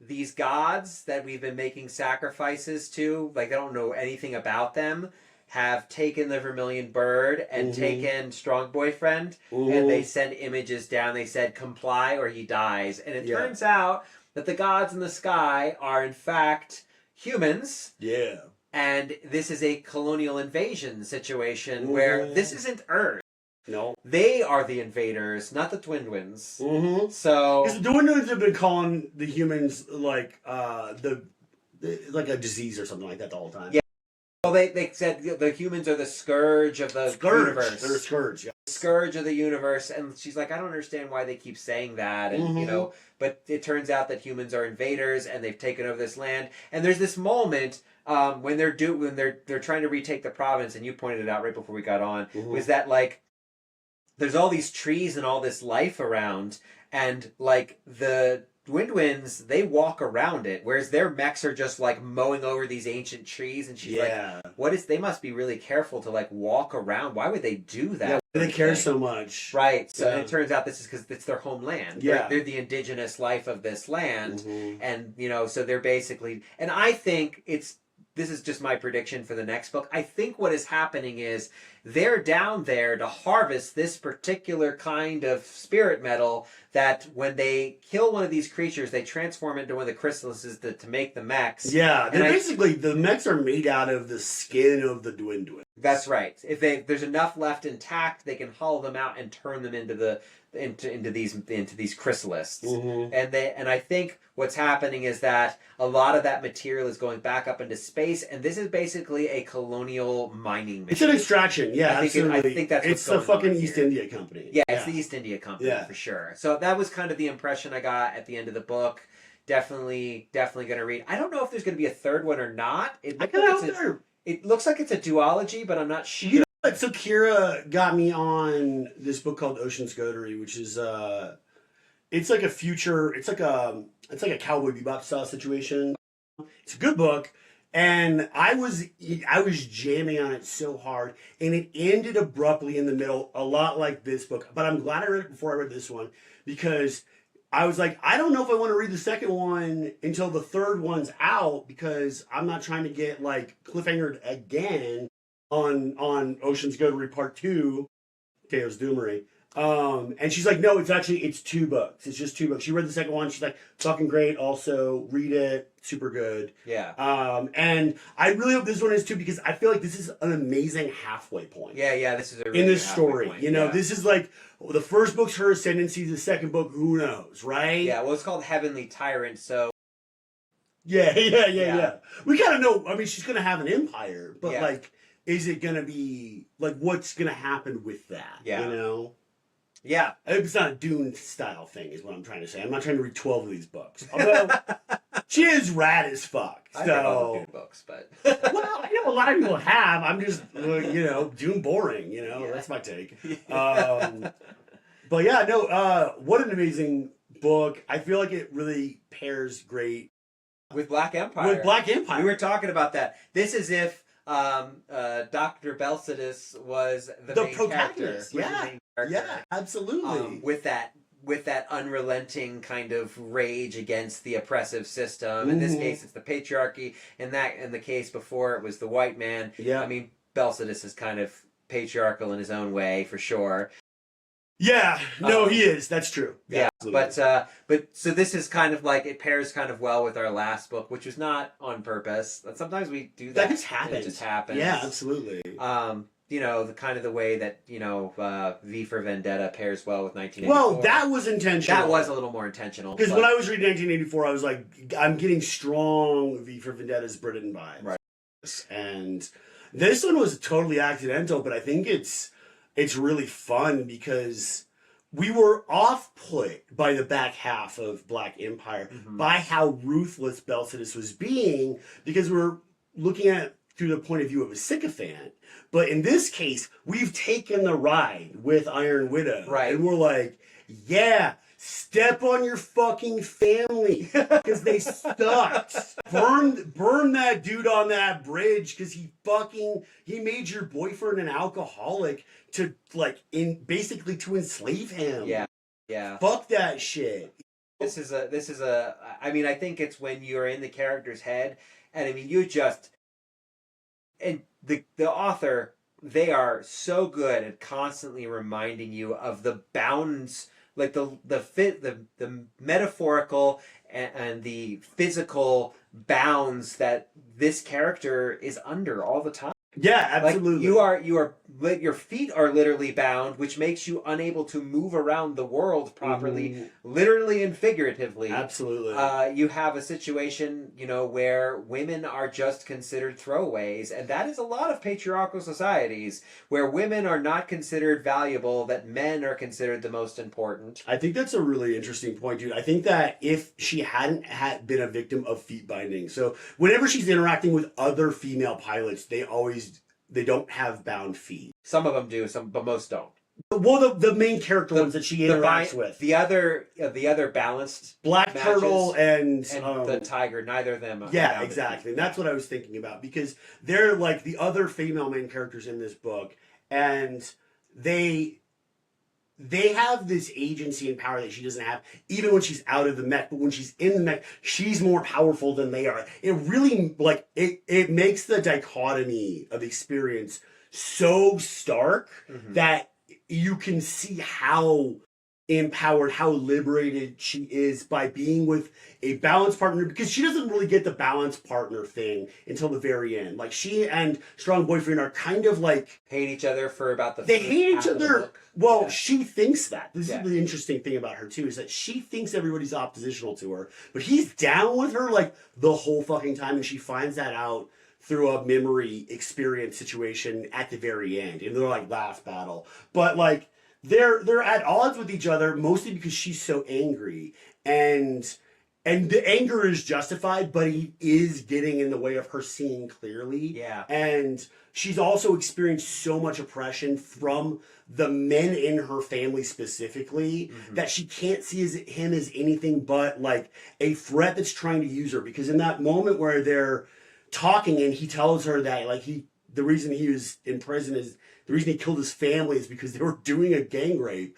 these gods that we've been making sacrifices to, like, I don't know anything about them, have taken the Vermilion Bird and taken Strong Boyfriend, and they send images down. They said, comply or he dies. And it turns out that the gods in the sky are, in fact, humans. Yeah. And this is a colonial invasion situation where this isn't Earth. No. They are the invaders, not the Dwindlings. So... Because the Dwindlings have been calling the humans like like a disease or something like that the whole time. Yeah. Well, they said the humans are the scourge of the universe. They're a scourge, yeah. Scourge of the universe. And she's like, I don't understand why they keep saying that. And, you know, but it turns out that humans are invaders and they've taken over this land. And there's this moment... when they're trying to retake the province, and you pointed it out right before we got on, was that like there's all these trees and all this life around, and like the Dwindwins, they walk around it, whereas their mechs are just like mowing over these ancient trees, and she's like, they must be really careful to like walk around. Why would they do that? Yeah, they care so much. Right. So it turns out this is because it's their homeland. Yeah. They're the indigenous life of this land, and you know, so they're basically, and I think this is just my prediction for the next book. I think what is happening is they're down there to harvest this particular kind of spirit metal that when they kill one of these creatures, they transform into one of the chrysalises to make the mechs. Yeah, basically the mechs are made out of the skin of the Dwindling. That's right. If there's enough left intact, they can hollow them out and turn them into these chrysalists. Mm-hmm. And I think what's happening is that a lot of that material is going back up into space, and this is basically a colonial mining mission. It's an extraction, yeah, absolutely. I think that's it's the fucking East India Company. Yeah, it's the East India Company for sure. So that was kind of the impression I got at the end of the book. Definitely going to read. I don't know if there's going to be a third one or not. It looks like it's a duology, but I'm not sure. You know what? So Kira got me on this book called Ocean's Goatery, which is it's like a future. It's like a Cowboy Bebop style situation. It's a good book, and I was jamming on it so hard, and it ended abruptly in the middle, a lot like this book. But I'm glad I read it before I read this one, because I was like, I don't know if I want to read the second one until the third one's out, because I'm not trying to get like cliffhangered again on Ocean's Goatery Part 2, Teo's Doomery. And she's like, no, it's 2 books. It's just 2 books. She read the second one. She's like, fucking great. Also, read it. Super good. Yeah. And I really hope this one is too, because I feel like this is an amazing halfway point. Yeah. This is a really in this story. Point. You know, this is like the first book's her ascendancy. The second book, who knows, right? Yeah. Well, it's called Heavenly Tyrant. So. Yeah. We kind of know. I mean, she's gonna have an empire, but like, is it gonna be like, what's gonna happen with that? Yeah. You know. Yeah. It's not a Dune style thing, is what I'm trying to say. I'm not trying to read 12 of these books. Although, she is rad as fuck. So. I read all the Dune books, but. Well, I know a lot of people have. I'm just, Dune boring, That's my take. But yeah, no, what an amazing book. I feel like it really pairs great. With Black Empire. We were talking about that. This is if Dr. Belcidus was the main protagonist. Character. Yeah, absolutely. With that unrelenting kind of rage against the oppressive system. In this case, it's the patriarchy. In the case before, it was the white man. Yeah. I mean, Belcidus is kind of patriarchal in his own way, for sure. Yeah, no, he is. That's true. Yeah, but so this is kind of like, it pairs kind of well with our last book, which was not on purpose. Sometimes we do that. That just happens. It just happens. Yeah, absolutely. The kind of the way that V for Vendetta pairs well with 1984. Well, that was intentional. That was a little more intentional. Because when I was reading 1984, I was like, I'm getting strong V for Vendetta's Britain vibes. Right. And this one was totally accidental, but I think it's really fun because we were off-put by the back half of Black Empire, by how ruthless Belcidus was being, because we're looking at it through the point of view of a sycophant. But in this case, we've taken the ride with Iron Widow. Right. And we're like, yeah, step on your fucking family, because they sucked. Burn that dude on that bridge, because he made your boyfriend an alcoholic to basically to enslave him. Yeah. Fuck that shit. This is a I mean, I think it's when you're in the character's head, and I mean, and the author, they are so good at constantly reminding you of the bounds, like the the metaphorical and the physical bounds that this character is under all the time. Yeah, absolutely. Like your feet are literally bound, which makes you unable to move around the world properly, literally and figuratively. Absolutely. You have a situation, where women are just considered throwaways, and that is a lot of patriarchal societies where women are not considered valuable, that men are considered the most important. I think that's a really interesting point, dude. I think that if she hadn't been a victim of feet binding, so whenever she's interacting with other female pilots, they don't have bound feet. Some of them do, but most don't. Well, the main character ones that she interacts with. The other balanced Black Turtle and the Tiger, neither of them. Yeah, exactly. And that's what I was thinking about, because they're like the other female main characters in this book, and they have this agency and power that she doesn't have, even when she's out of the mech. But when she's in the mech, she's more powerful than they are. It really, it makes the dichotomy of experience so stark that you can see how empowered, how liberated she is by being with a balanced partner, because she doesn't really get the balanced partner thing until the very end. Like, she and strong boyfriend are kind of like hate each other for about the they first hate half each of the other. book. Well, Yeah. she thinks that. This Yeah. is the interesting thing about her too, is that she thinks everybody's oppositional to her, but he's down with her like the whole fucking time, and she finds that out through a memory experience situation at the very end, in their like last battle. But like they're at odds with each other, mostly because she's so angry, and the anger is justified, but he is getting in the way of her seeing clearly. Yeah. And she's also experienced so much oppression from the men in her family specifically, that she can't see him as anything but like a threat that's trying to use her. Because in that moment where they're talking and he tells her that like the reason he was in prison is the reason he killed his family is because they were doing a gang rape.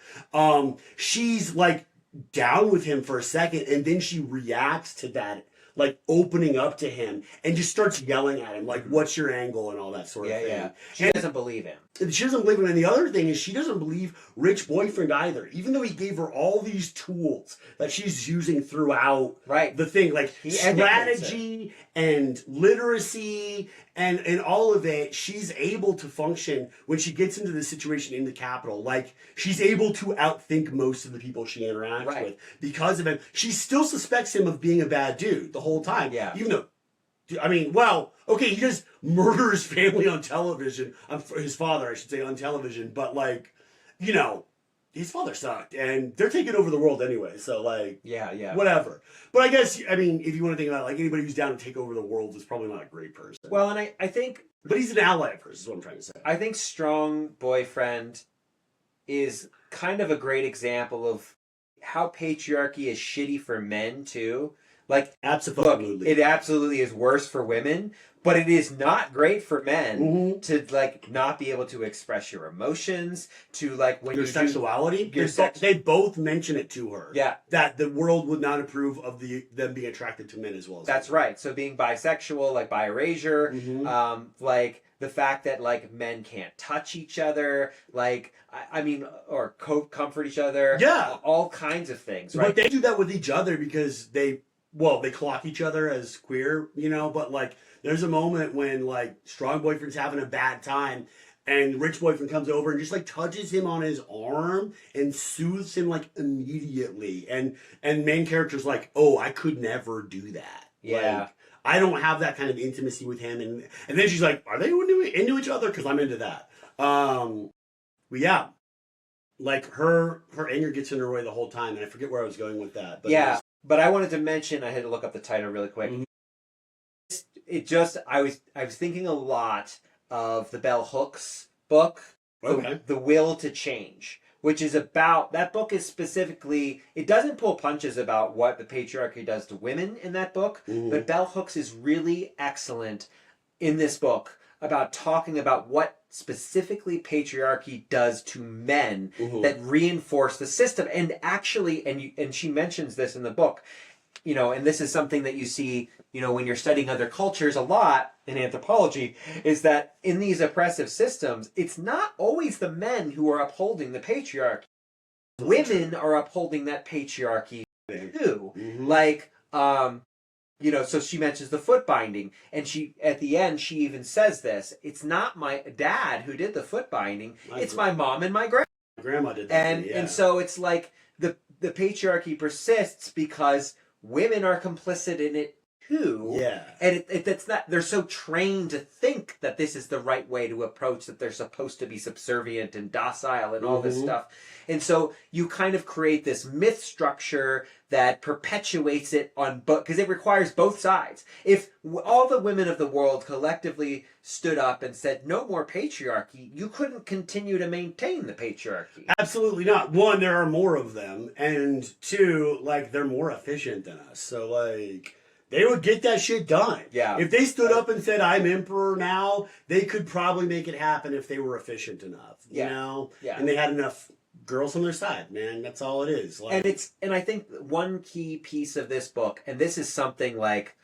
She's like down with him for a second, and then she reacts to that, like opening up to him, and just starts yelling at him, like, "What's your angle?" and all that sort of thing. Yeah. She doesn't believe him. She doesn't believe him. And the other thing is, she doesn't believe Rich Boyfriend either, even though he gave her all these tools that she's using throughout the thing, like strategy and literacy and all of it. She's able to function when she gets into this situation in the Capitol. Like, she's able to outthink most of the people she interacts with because of him. She still suspects him of being a bad dude the whole time. Yeah. Even though, I mean, well, okay, he does murder his family on television. His father, I should say, on television. But, like, you know, his father sucked. And they're taking over the world anyway. So, like, whatever. But I guess, I mean, if you want to think about it, like, anybody who's down to take over the world is probably not a great person. Well, and I think... But he's an ally of hers, is what I'm trying to say. I think Strong Boyfriend is kind of a great example of how patriarchy is shitty for men, too. Like, absolutely. Look, it absolutely is worse for women, but it is not great for men to, like, not be able to express your emotions, to, like, when your sexuality. They both mention it to her. Yeah. That the world would not approve of them being attracted to men as well. That's right. So being bisexual, like bi erasure, like the fact that, like, men can't touch each other, like, I mean, or comfort each other. Yeah. All kinds of things, right? But they do that with each other because they clock each other as queer, you know, but like there's a moment when like Strong Boyfriend's having a bad time and Rich Boyfriend comes over and just like touches him on his arm and soothes him like immediately. And main character's like, "Oh, I could never do that." Yeah. Like, I don't have that kind of intimacy with him. And then she's like, "Are they into each other? Because I'm into that." But yeah. Like her anger gets in her way the whole time, and I forget where I was going with that. But yeah. But I wanted to mention, I had to look up the title really quick. It just, I was thinking a lot of the Bell Hooks book, The Will to Change, which is about, that book is specifically, it doesn't pull punches about what the patriarchy does to women in that book, but Bell Hooks is really excellent in this book about talking about what specifically patriarchy does to men that reinforce the system. And actually, and she mentions this in the book, you know, and this is something that you see, you know, when you're studying other cultures a lot in anthropology, is that in these oppressive systems, it's not always the men who are upholding the patriarchy. Women are upholding that patriarchy too. Like, you know, so she mentions the foot binding, and she, at the end, she even says this: "It's not my dad who did the foot binding; it's my mom and my grandma." Grandma did that. And so it's like the patriarchy persists because women are complicit in it too. Yeah. And it's not, they're so trained to think that this is the right way to approach, that they're supposed to be subservient and docile and all this stuff. And so you kind of create this myth structure that perpetuates it on both, because it requires both sides. If all the women of the world collectively stood up and said, "No more patriarchy," you couldn't continue to maintain the patriarchy. Absolutely not. One, there are more of them. And two, like, they're more efficient than us. So, like, they would get that shit done. Yeah. If they stood up and said, "I'm emperor now," they could probably make it happen if they were efficient enough. You know? Yeah. And they had enough girls on their side, man. That's all it is. Like, and I think one key piece of this book, and this is something like,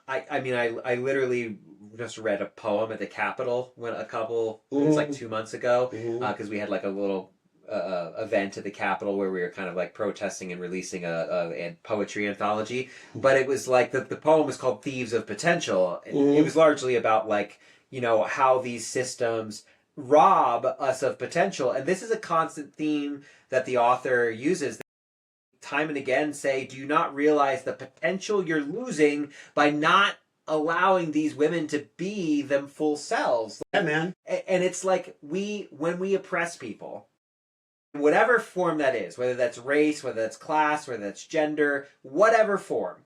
I mean, I literally just read a poem at the Capitol when it was like 2 months ago, because we had like a little event at the Capitol where we were kind of like protesting and releasing a poetry anthology. But it was like the poem was called Thieves of Potential. It was largely about like, you know, how these systems rob us of potential. And this is a constant theme that the author uses. Time and again say, do you not realize the potential you're losing by not allowing these women to be them full selves? Yeah, man. And it's like when we oppress people, whatever form that is, whether that's race, whether that's class, whether that's gender, whatever form,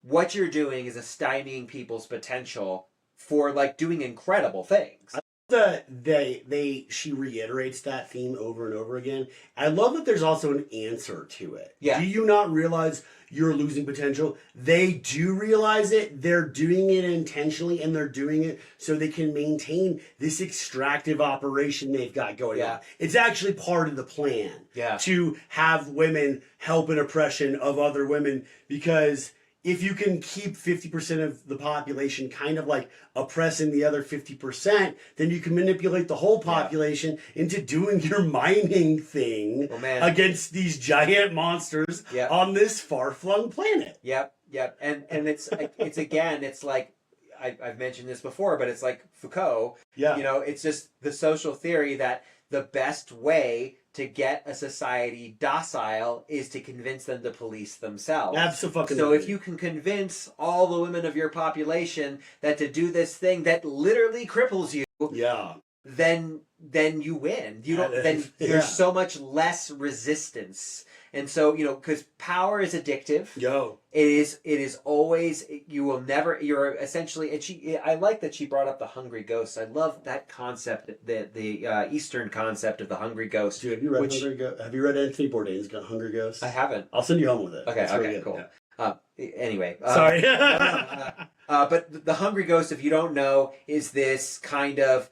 what you're doing is stymieing people's potential for like doing incredible things. She reiterates that theme over and over again. I love that there's also an answer to it. Yeah. Do you not realize you're losing potential? They do realize it. They're doing it intentionally, and they're doing it so they can maintain this extractive operation they've got going on. It's actually part of the plan to have women help an oppression of other women, because if you can keep 50% of the population kind of like oppressing the other 50%, then you can manipulate the whole population into doing your mining thing against these giant monsters on this far-flung planet. Yep. And it's again, it's like, I've mentioned this before, but it's like Foucault. Yeah. You know, it's just the social theory that the best way to get a society docile is to convince them to police themselves. Absolutely. So if you can convince all the women of your population that to do this thing that literally cripples you, then you win. You don't. Then there's so much less resistance. And so, you know, because power is addictive. It is always, you will never, you're essentially, and I like that she brought up the hungry ghost. I love that concept, the Eastern concept of the hungry ghost. Dude, have you read Hungry Ghost? Have you read Anthony Bourdain's got Hungry Ghost? I haven't. I'll send you home with it. Okay, cool. Yeah. Anyway. Sorry. But the hungry ghost, if you don't know, is this kind of,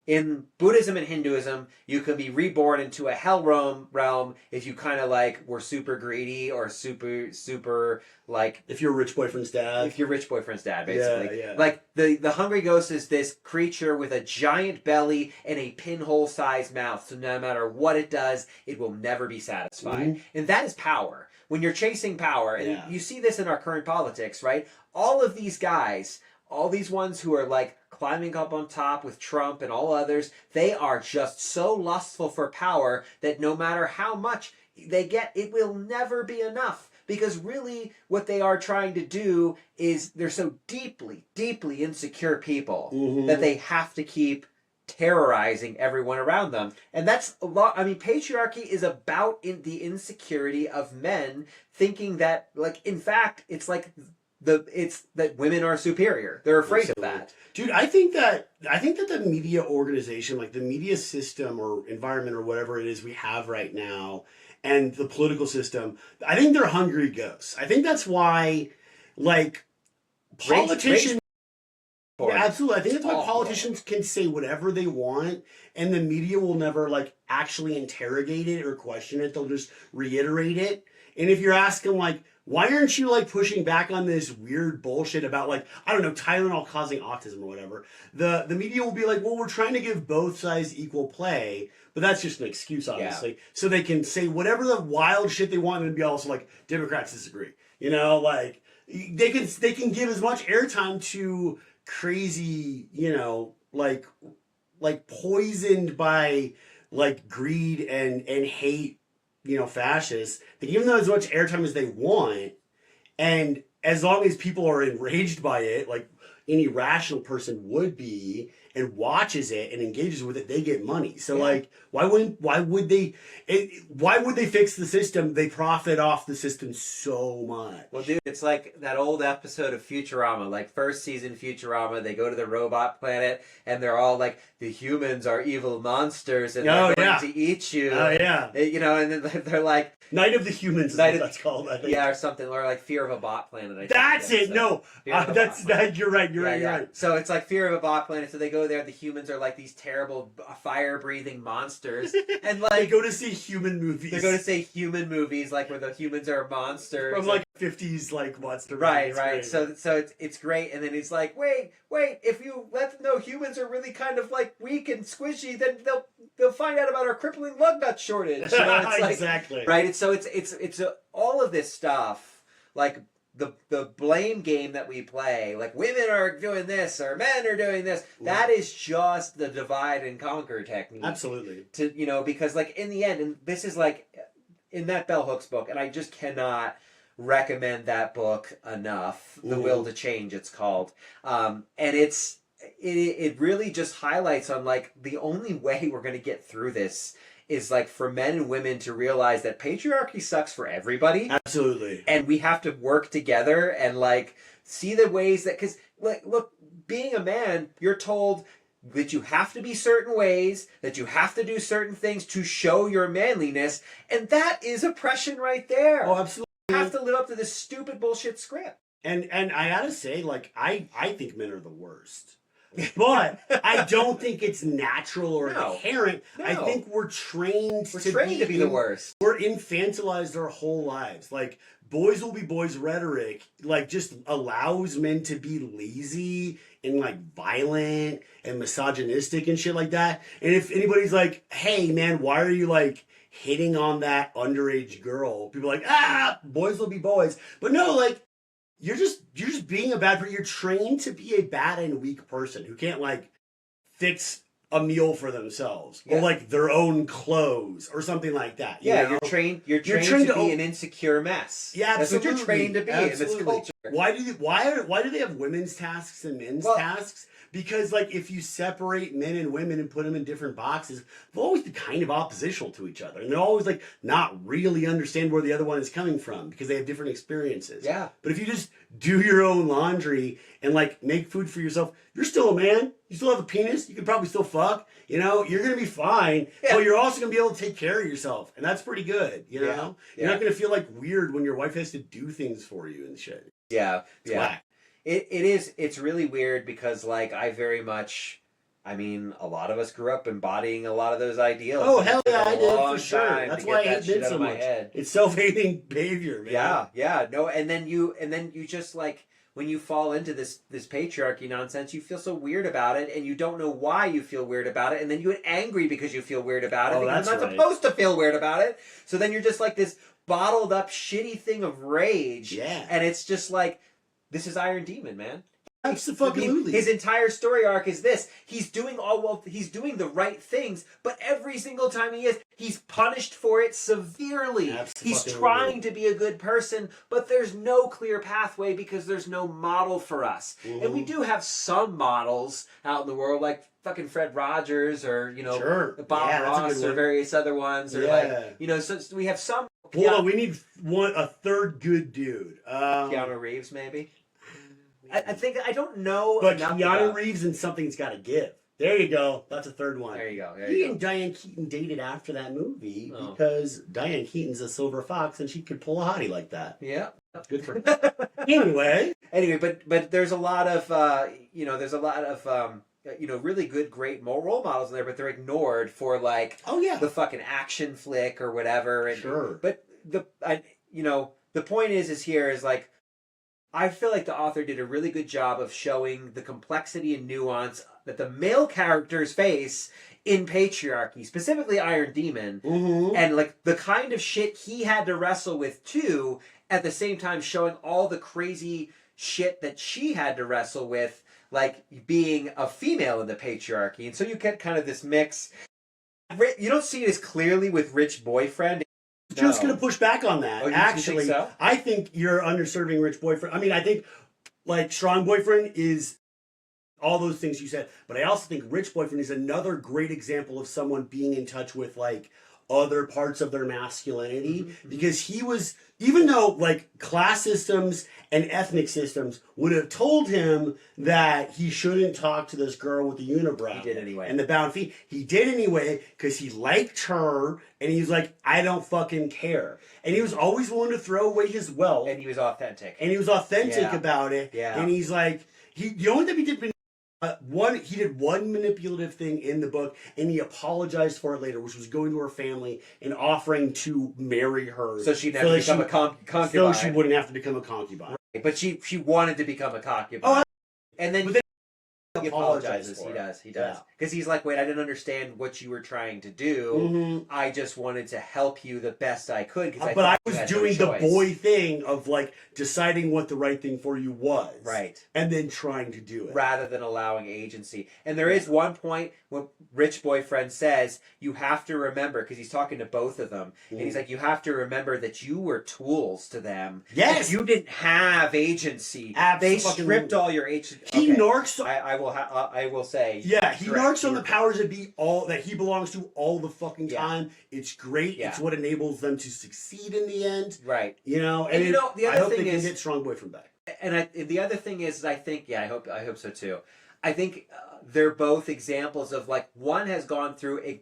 in Buddhism and Hinduism, you can be reborn into a hell realm if you kind of like were super greedy or super like... If you're a rich boyfriend's dad. If you're rich boyfriend's dad, basically. Yeah. Like the hungry ghost is this creature with a giant belly and a pinhole-sized mouth. So no matter what it does, it will never be satisfied. And that is power. When you're chasing power, and you see this in our current politics, right? All of these guys, all these ones who are like climbing up on top with Trump and all others, they are just so lustful for power that no matter how much they get, it will never be enough. Because really what they are trying to do is they're so deeply, deeply insecure people that they have to keep terrorizing everyone around them. And that's a lot. I mean, patriarchy is about the insecurity of men thinking that, like, in fact, it's like it's that women are superior. They're afraid of that. Dude, I think that the media organization, like the media system or environment or whatever it is we have right now, and the political system, I think they're hungry ghosts. I think that's why, like, politicians... absolutely. I think that's why politicians can say whatever they want, and the media will never, like, actually interrogate it or question it. They'll just reiterate it. And if you're asking, like, why aren't you, like, pushing back on this weird bullshit about, like, I don't know, Tylenol causing autism or whatever? The media will be like, well, we're trying to give both sides equal play, but that's just an excuse, obviously. Yeah. So they can say whatever the wild shit they want and be also like, Democrats disagree. You know, like, they can give as much airtime to crazy, you know, like poisoned by, like, greed and hate, you know, fascists. They give them as much airtime as they want, and as long as people are enraged by it, like any rational person would be, and watches it and engages with it, they get money. So like, why would they fix the system? They profit off the system so much. Well, dude, it's like that old episode of Futurama, like first season Futurama. They go to the robot planet and they're all like, the humans are evil monsters and they're going to eat you. Oh yeah. You know, and then they're like, Night of the Humans is what that's called, I think. Yeah, or something, or like Fear of a Bot Planet. That's it. No, you're right. You're right. So it's like Fear of a Bot Planet. So they go there. The humans are like these terrible fire-breathing monsters, and like they go to see human movies. They go to see human movies, like where the humans are monsters from like 50s like monster. Right. So it's great, and then he's like, wait. If you let them know humans are really kind of like weak and squishy, then they'll find out about our crippling lug nut shortage. You know, it's like, exactly. Right. And so it's all of this stuff, like the blame game that we play, like women are doing this or men are doing this. That is just the divide and conquer technique. Absolutely. Because like in the end, and this is like in that Bell Hooks book, and I just cannot recommend that book enough. The Will to Change, it's called, and it really just highlights on like the only way we're going to get through this is like for men and women to realize that patriarchy sucks for everybody. Absolutely. And we have to work together and like see the ways that, because like, look, being a man, you're told that you have to be certain ways, that you have to do certain things to show your manliness, and that is oppression right there. Oh, absolutely. You have to live up to this stupid bullshit script. And I gotta say, like, I think men are the worst. But I don't think it's natural or inherent. No. I think we're trained to be the worst. We're infantilized our whole lives. Like, boys will be boys rhetoric, like, just allows men to be lazy and, like, violent and misogynistic and shit like that. And if anybody's like, hey, man, why are you, like, hitting on that underage girl? People are like, boys will be boys. But no, like, you're just being a bad person. You're trained to be a bad and weak person who can't like fix a meal for themselves or like their own clothes or something like that. You know? You're trained to be an insecure mess. Yeah, absolutely. That's what you're trained to be in this culture. Why do they have women's tasks and men's tasks? Because, like, if you separate men and women and put them in different boxes, they'll always be kind of oppositional to each other. And they'll always, like, not really understand where the other one is coming from because they have different experiences. Yeah. But if you just do your own laundry and, like, make food for yourself, you're still a man. You still have a penis. You can probably still fuck. You know, you're going to be fine. Yeah. But you're also going to be able to take care of yourself. And that's pretty good, you know? You're not going to feel, like, weird when your wife has to do things for you and shit. Yeah. It's whack. It's really weird because like I mean, a lot of us grew up embodying a lot of those ideals. Oh, hell yeah, I did, for sure. That's why I hate men so much. It's self-hating behavior, man. Yeah. No, and then you just like, when you fall into this patriarchy nonsense, you feel so weird about it, and you don't know why you feel weird about it, and then you get angry because you feel weird about it, because you're not supposed to feel weird about it. So then you're just like this bottled up shitty thing of rage. Yeah. And it's just like, this is Iron Demon, man. Absolutely. His entire story arc is this. He's doing the right things, but every single time he's punished for it severely. Absolutely. He's trying to be a good person, but there's no clear pathway because there's no model for us. Mm-hmm. And we do have some models out in the world, like fucking Fred Rogers or, Bob Ross or various other ones. Or so we have some. Hold on, we need a third good dude. Keanu Reeves, maybe? I don't know. But Keanu Reeves and Something's Gotta Give. There you go. That's a third one. There you go. He and Diane Keaton dated after that movie because Diane Keaton's a silver fox and she could pull a hottie like that. Yeah. Good for her. Anyway, but there's a lot of really good, great role models in there, but they're ignored for like the fucking action flick or whatever. And, sure. But the point is like, I feel like the author did a really good job of showing the complexity and nuance that the male characters face in patriarchy, specifically Iron Demon, and like the kind of shit he had to wrestle with too, at the same time showing all the crazy shit that she had to wrestle with, like being a female in the patriarchy. And so you get kind of this mix. You don't see it as clearly with Rich Boyfriend. Just going to push back on that. Actually, you think so? I think you're underserving Rich Boyfriend. I mean, I think like Strong Boyfriend is all those things you said, but I also think Rich Boyfriend is another great example of someone being in touch with like other parts of their masculinity, because he was, even though like class systems and ethnic systems would have told him that he shouldn't talk to this girl with the unibrow, He did anyway. and the bound feet, he did anyway because he liked her, and he's like, I don't fucking care. And he was always willing to throw away his wealth. And he was authentic. And he was authentic Yeah. about it. Yeah. And he's like, the only thing he did, he did one manipulative thing in the book, and he apologized for it later, which was going to her family and offering to marry her, So she'd have to become a concubine. so she wouldn't have to become a concubine. Right. But she wanted to become a concubine. Oh, and then but then he apologizes. for He it. does. Yeah. Because he's like, wait, I didn't understand what you were trying to do. Mhm. I just wanted to help you the best I could. But I was doing the boy thing of like deciding what the right thing for you was. Right. And then trying to do it. Rather than allowing agency. And there is one point when Rich Boyfriend says, you have to remember, because he's talking to both of them, and he's like, you have to remember that you were tools to them. Yes. You didn't have agency. Absolutely. They stripped all your agency. He narks. I will say. Yeah, he correct. narks on the powers that be all that he belongs to all the fucking Yeah. time. It's great. Yeah. It's what enables them to succeed in the end. Right. You know, And you know, the I other hope thing they can is- get Strong Boyfriend back. And the other thing is, I think, I hope so too. I think they're both examples of like one has gone through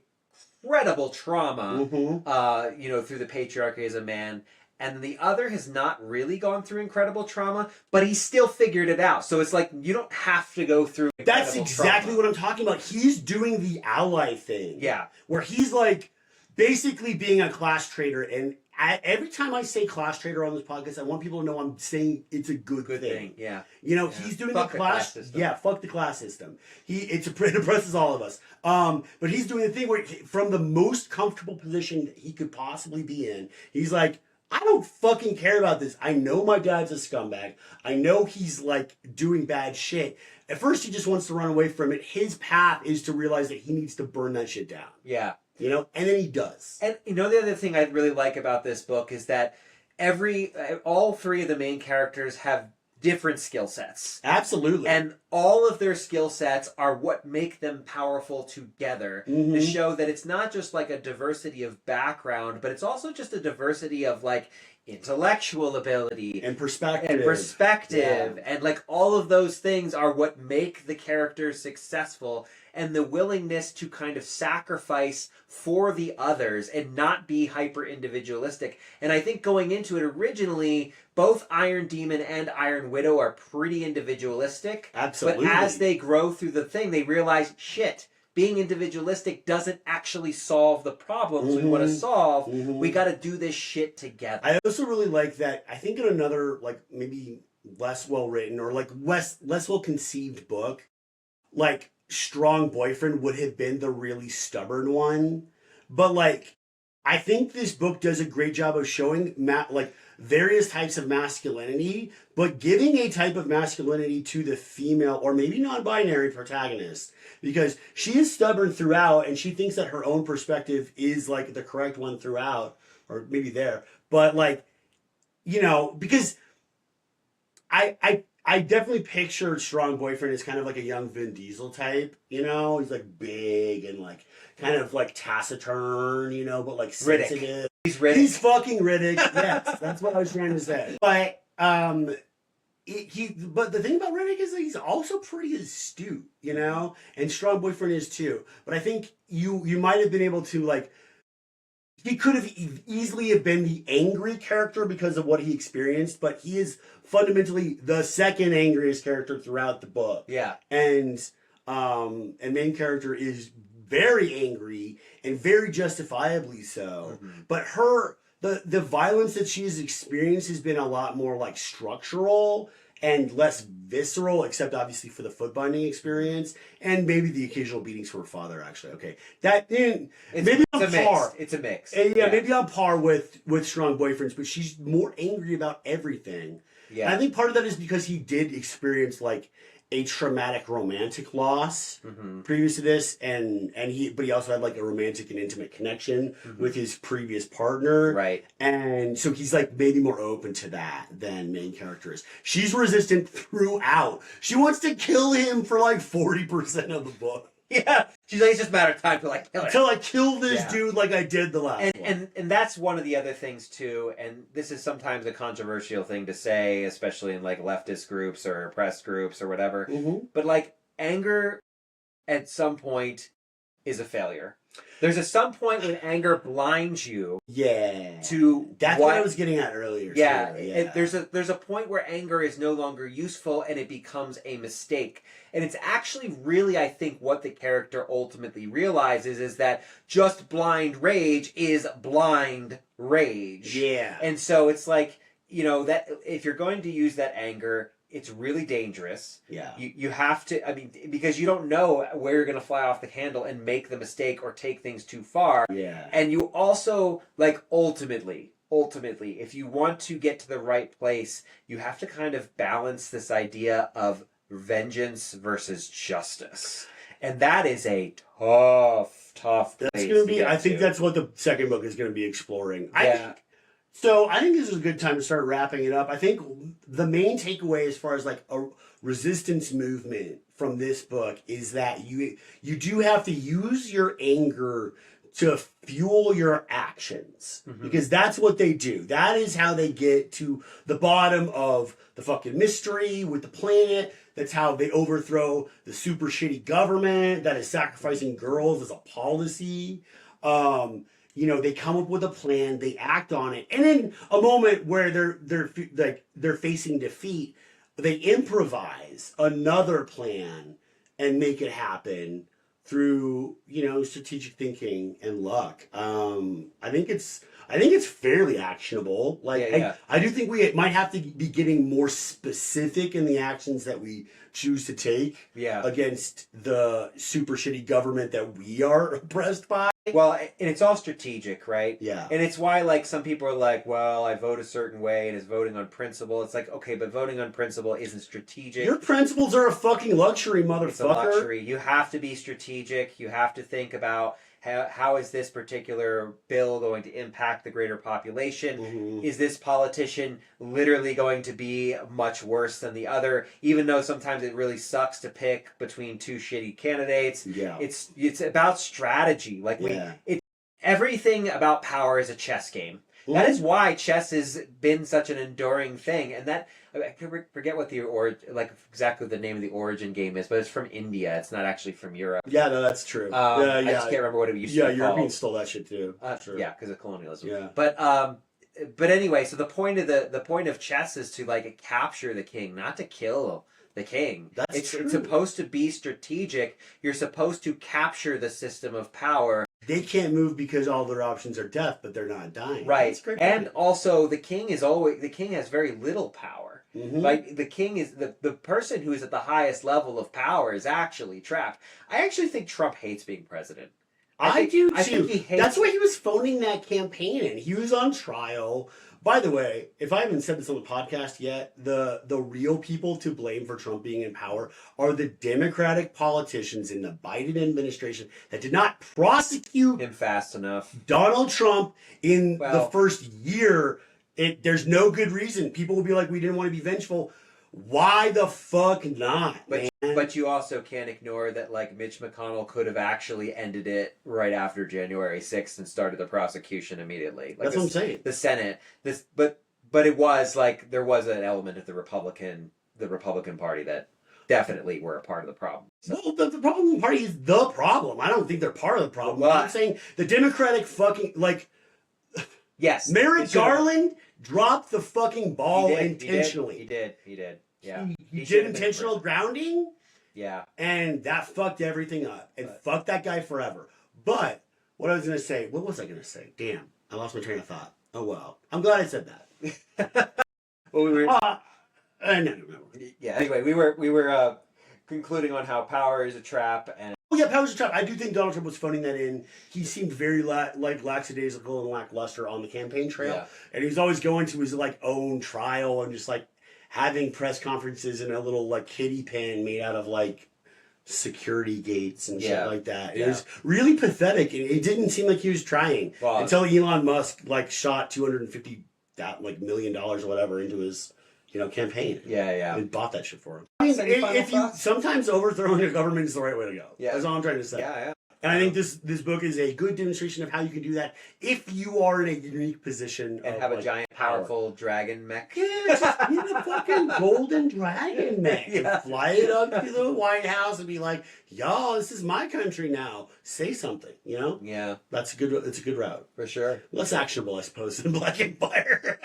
incredible trauma, through the patriarchy as a man, and the other has not really gone through incredible trauma, but he still figured it out. So it's like you don't have to go through. That's exactly what I'm talking about. He's doing the ally thing. Yeah, where he's like basically being a class traitor, and every time I say class traitor on this podcast, I want people to know I'm saying it's a good thing. Yeah. You know, Yeah. he's doing Fuck the class system. Yeah, fuck the class system. It oppresses all of us. But he's doing the thing where from the most comfortable position that he could possibly be in, he's like, I don't fucking care about this. I know my dad's a scumbag. I know he's like doing bad shit. At first he just wants to run away from it. His path is to realize that he needs to burn that shit down. Yeah. You know, and then he does. And you know, the other thing I really like about this book is that all three of the main characters have different skill sets. Absolutely. And all of their skill sets are what make them powerful together to show that it's not just like a diversity of background, but it's also just a diversity of like intellectual ability and perspective. And like all of those things are what make the characters successful, and the willingness to kind of sacrifice for the others and not be hyper individualistic. And I think going into it originally, both Iron Demon and Iron Widow are pretty individualistic. Absolutely. But as they grow through the thing, they realize, shit, being individualistic doesn't actually solve the problems we want to solve. We got to do this shit together. I also really like that. I think in another, like, maybe less well written or like less well conceived book, like Strong Boyfriend would have been the really stubborn one. But like, I think this book does a great job of showing like various types of masculinity, but giving a type of masculinity to the female or maybe non-binary protagonist, because she is stubborn throughout and she thinks that her own perspective is like the correct one throughout, or maybe there. But like, you know, because I definitely pictured Strong Boyfriend as kind of like a young Vin Diesel type, you know? He's like big and like kind of like taciturn, you know, but like sensitive. Riddick. He's Riddick. He's fucking Riddick. Yes, that's what I was trying to say. But but the thing about Riddick is that he's also pretty astute, you know? And Strong Boyfriend is too. But I think you might have been able to like, he could have easily have been the angry character because of what he experienced, but he is fundamentally the second angriest character throughout the book. Yeah. And main character is very angry and very justifiably so. But the violence that she has experienced has been a lot more like structural and less visceral, except obviously for the foot binding experience and maybe the occasional beatings from her father. Actually, okay, maybe on par. It's a mix. Yeah, maybe on par with Strong Boyfriends, but she's more angry about everything. Yeah, and I think part of that is because he did experience like a traumatic romantic loss previous to this, but he also had like a romantic and intimate connection with his previous partner, right? And so he's like maybe more open to that than main character is. She's resistant throughout. She wants to kill him for like 40% of the book. Yeah, She's like, it's just a matter of time till I kill her. Until I kill this dude like I did the last one. And that's one of the other things too, and this is sometimes a controversial thing to say, especially in like leftist groups or oppressed groups or whatever. Mm-hmm. But like anger at some point is a failure. There's some point when anger blinds you. Yeah. To that's what I was getting at earlier. Yeah. Too. Yeah. There's a point where anger is no longer useful and it becomes a mistake. And it's actually really, I think, what the character ultimately realizes is that just blind rage is blind rage. Yeah. And so it's like, you know, that if you're going to use that anger, it's really dangerous. Yeah. You have to, I mean, because you don't know where you're going to fly off the handle and make the mistake or take things too far. Yeah. And you also, like, ultimately, if you want to get to the right place, you have to kind of balance this idea of vengeance versus justice. And that is a tough place. That's going to be, I think that's what the second book is going to be exploring. Yeah. I think this is a good time to start wrapping it up. I think the main takeaway as far as like a resistance movement from this book is that you do have to use your anger to fuel your actions, because that's what they do. That is how they get to the bottom of the fucking mystery with the planet. That's how they overthrow the super shitty government that is sacrificing girls as a policy. You know, they come up with a plan, they act on it, and in a moment where they're facing defeat, they improvise another plan and make it happen through, you know, strategic thinking and luck. I think it's fairly actionable. Like I do think we might have to be getting more specific in the actions that we choose to take against the super shitty government that we are oppressed by. Well, and it's all strategic, right? Yeah. And it's why, like, some people are like, well, I vote a certain way and it's voting on principle. It's like, okay, but voting on principle isn't strategic. Your principles are a fucking luxury, motherfucker. It's a luxury. You have to be strategic. You have to think about how is this particular bill going to impact the greater population? Is this politician literally going to be much worse than the other? Even though sometimes it really sucks to pick between two shitty candidates. Yeah. It's about strategy. Like everything about power is a chess game. That is why chess has been such an enduring thing, and that I forget what exactly the name of the origin game is, but it's from India. It's not actually from Europe. Yeah, no, that's true. I just can't remember what it used to be called. Yeah, Europeans stole that shit too. Sure. Yeah, because of colonialism. Yeah. But anyway, so the point of chess is to like capture the king, not to kill the king. It's supposed to be strategic. You're supposed to capture the system of power. They can't move because all their options are death, but they're not dying. Right. And also the king has very little power. Like the king is the person who is at the highest level of power is actually trapped. I actually think Trump hates being president. I do too. I think he hates That's why he was phoning that campaign in. He was on trial. By the way, if I haven't said this on the podcast yet, the real people to blame for Trump being in power are the Democratic politicians in the Biden administration that did not prosecute him fast enough. Donald Trump in the first year. There's no good reason. People will be like, we didn't want to be vengeful. Why the fuck not, man? But you also can't ignore that, like, Mitch McConnell could have actually ended it right after January 6th and started the prosecution immediately. Like that's what I'm saying. The Senate, but it was like there was an element of the Republican Party that definitely were a part of the problem. So. Well, the Republican Party is the problem. I don't think they're part of the problem. Well, I'm saying the Democratic fucking yes, Merrick Garland dropped the fucking ball intentionally. He did. Yeah. He did intentional grounding. Yeah. And that fucked everything up. And fuck that guy forever. But what I was going to say, what was I going to say? Damn, I lost my train of thought. Oh, well. I'm glad I said that. Well, we were... no. Yeah, anyway, we were concluding on how power is a trap and... Oh, yeah, power's a trap. I do think Donald Trump was phoning that in. He seemed very lackadaisical and lackluster on the campaign trail. Yeah. And he was always going to his own trial and just having press conferences in a little kiddie pen made out of security gates and shit like that. It was really pathetic, and it didn't seem like he was trying until Elon Musk shot $250 million or whatever into his campaign. Yeah. And bought that shit for him. I mean, if you sometimes overthrowing a government is the right way to go. Yeah, that's all I'm trying to say. Yeah. And I think this book is a good demonstration of how you can do that if you are in a unique position And of, have a like, giant, power. powerful dragon mech. Yeah, just get a fucking golden dragon mech Yeah. and fly it up to the White House and be like, "Y'all, this is my country now. Say something." You know, Yeah, that's a good. It's a good route. for sure. Less actionable, I suppose, than Black Empire.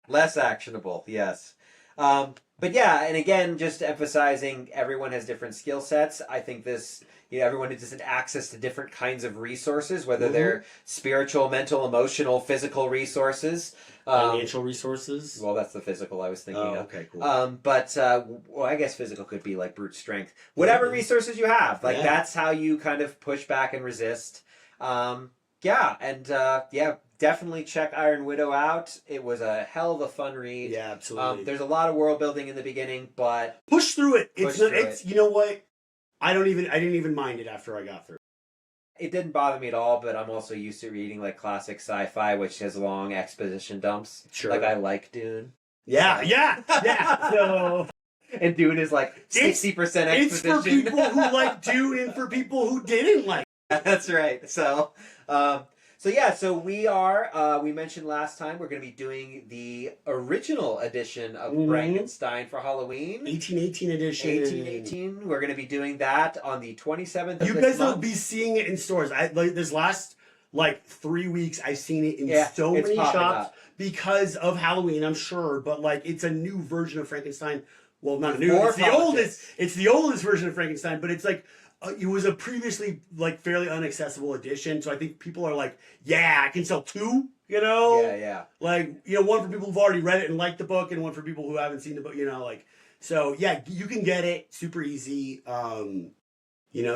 Less actionable, yes. But yeah, and again, just emphasizing everyone has different skill sets. I think this, everyone has just access to different kinds of resources, whether they're spiritual, mental, emotional, physical resources. Financial resources. Well, that's the physical I was thinking of. Okay, cool. But well, I guess physical could be like brute strength. Whatever resources you have, like that's how you kind of push back and resist. Definitely check Iron Widow out. It was a hell of a fun read. Yeah, absolutely. There's a lot of world building in the beginning, but push through it. It's you know what? I didn't even mind it after I got through. it didn't bother me at all. But I'm also used to reading like classic sci-fi, which has long exposition dumps. Sure. Like I like Dune. Yeah. So And Dune is like 60% exposition. it's for people who like Dune and for people who didn't like. That's right. So we mentioned last time we're going to be doing the original edition of Frankenstein for Halloween. 1818 edition. 1818. We're going to be doing that on the 27th of You this guys will month. be seeing it in stores. This last 3 weeks, I've seen it in so it's many popping shops up. because of Halloween, I'm sure. But it's a new version of Frankenstein. Well, not With new. more It's the politics. oldest. It's the oldest version of Frankenstein. But it's it was a previously fairly inaccessible edition. So I think people are like, yeah, I can sell two. Yeah. One for people who've already read it and liked the book, and one for people who haven't seen the book. So yeah, you can get it super easy.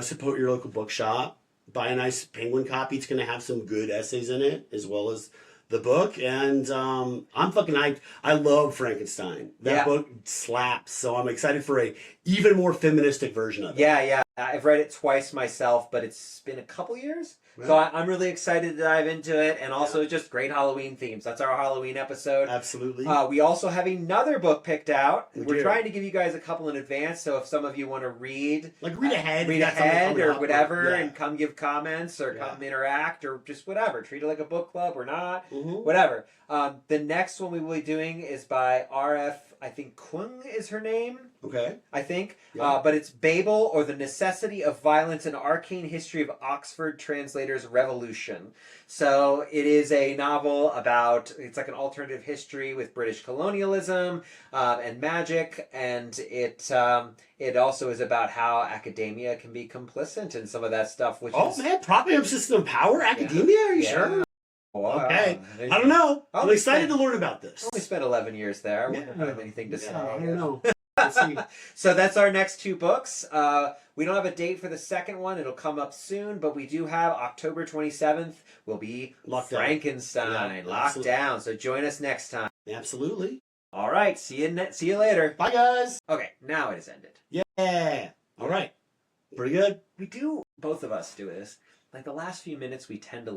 Support your local bookshop. Buy a nice Penguin copy. It's going to have some good essays in it, as well as the book. And I'm fucking hyped. I love Frankenstein. That book slaps. So I'm excited for a even more feministic version of it. Yeah. I've read it twice myself, but it's been a couple years. Right. So I'm really excited to dive into it, and also just great Halloween themes. That's our Halloween episode. Absolutely. We also have another book picked out. We're do. trying to give you guys a couple in advance, so if some of you want to read read ahead or whatever, Yeah. and come give comments or come interact or just whatever. Treat it like a book club or not, Mhm. whatever. The next one we will be doing is by R.F. I think Kung is her name. Okay. I think. Yeah. But it's Babel, or the Necessity of Violence, an Arcane History of Oxford Translators' Revolution. So it is a novel about, it's like an alternative history with British colonialism and magic, and it also is about how academia can be complicit in some of that stuff. Which is, Man, propping up system of power, academia? Are you sure? Wow. Okay. I don't know. I'm Only excited spent- to learn about this. I only spent 11 years there. I wouldn't Yeah. have anything to say. I don't know. Let's see. So that's our next two books. We don't have a date for the second one. It'll come up soon, but we do have October 27th will be Locked down. Frankenstein. Yeah, Locked absolutely. down. So join us next time. Absolutely. All right. See you later. Bye, guys. Okay. Now it has ended. Yeah. All right. Pretty good. Both of us do this. Like the last few minutes, we tend to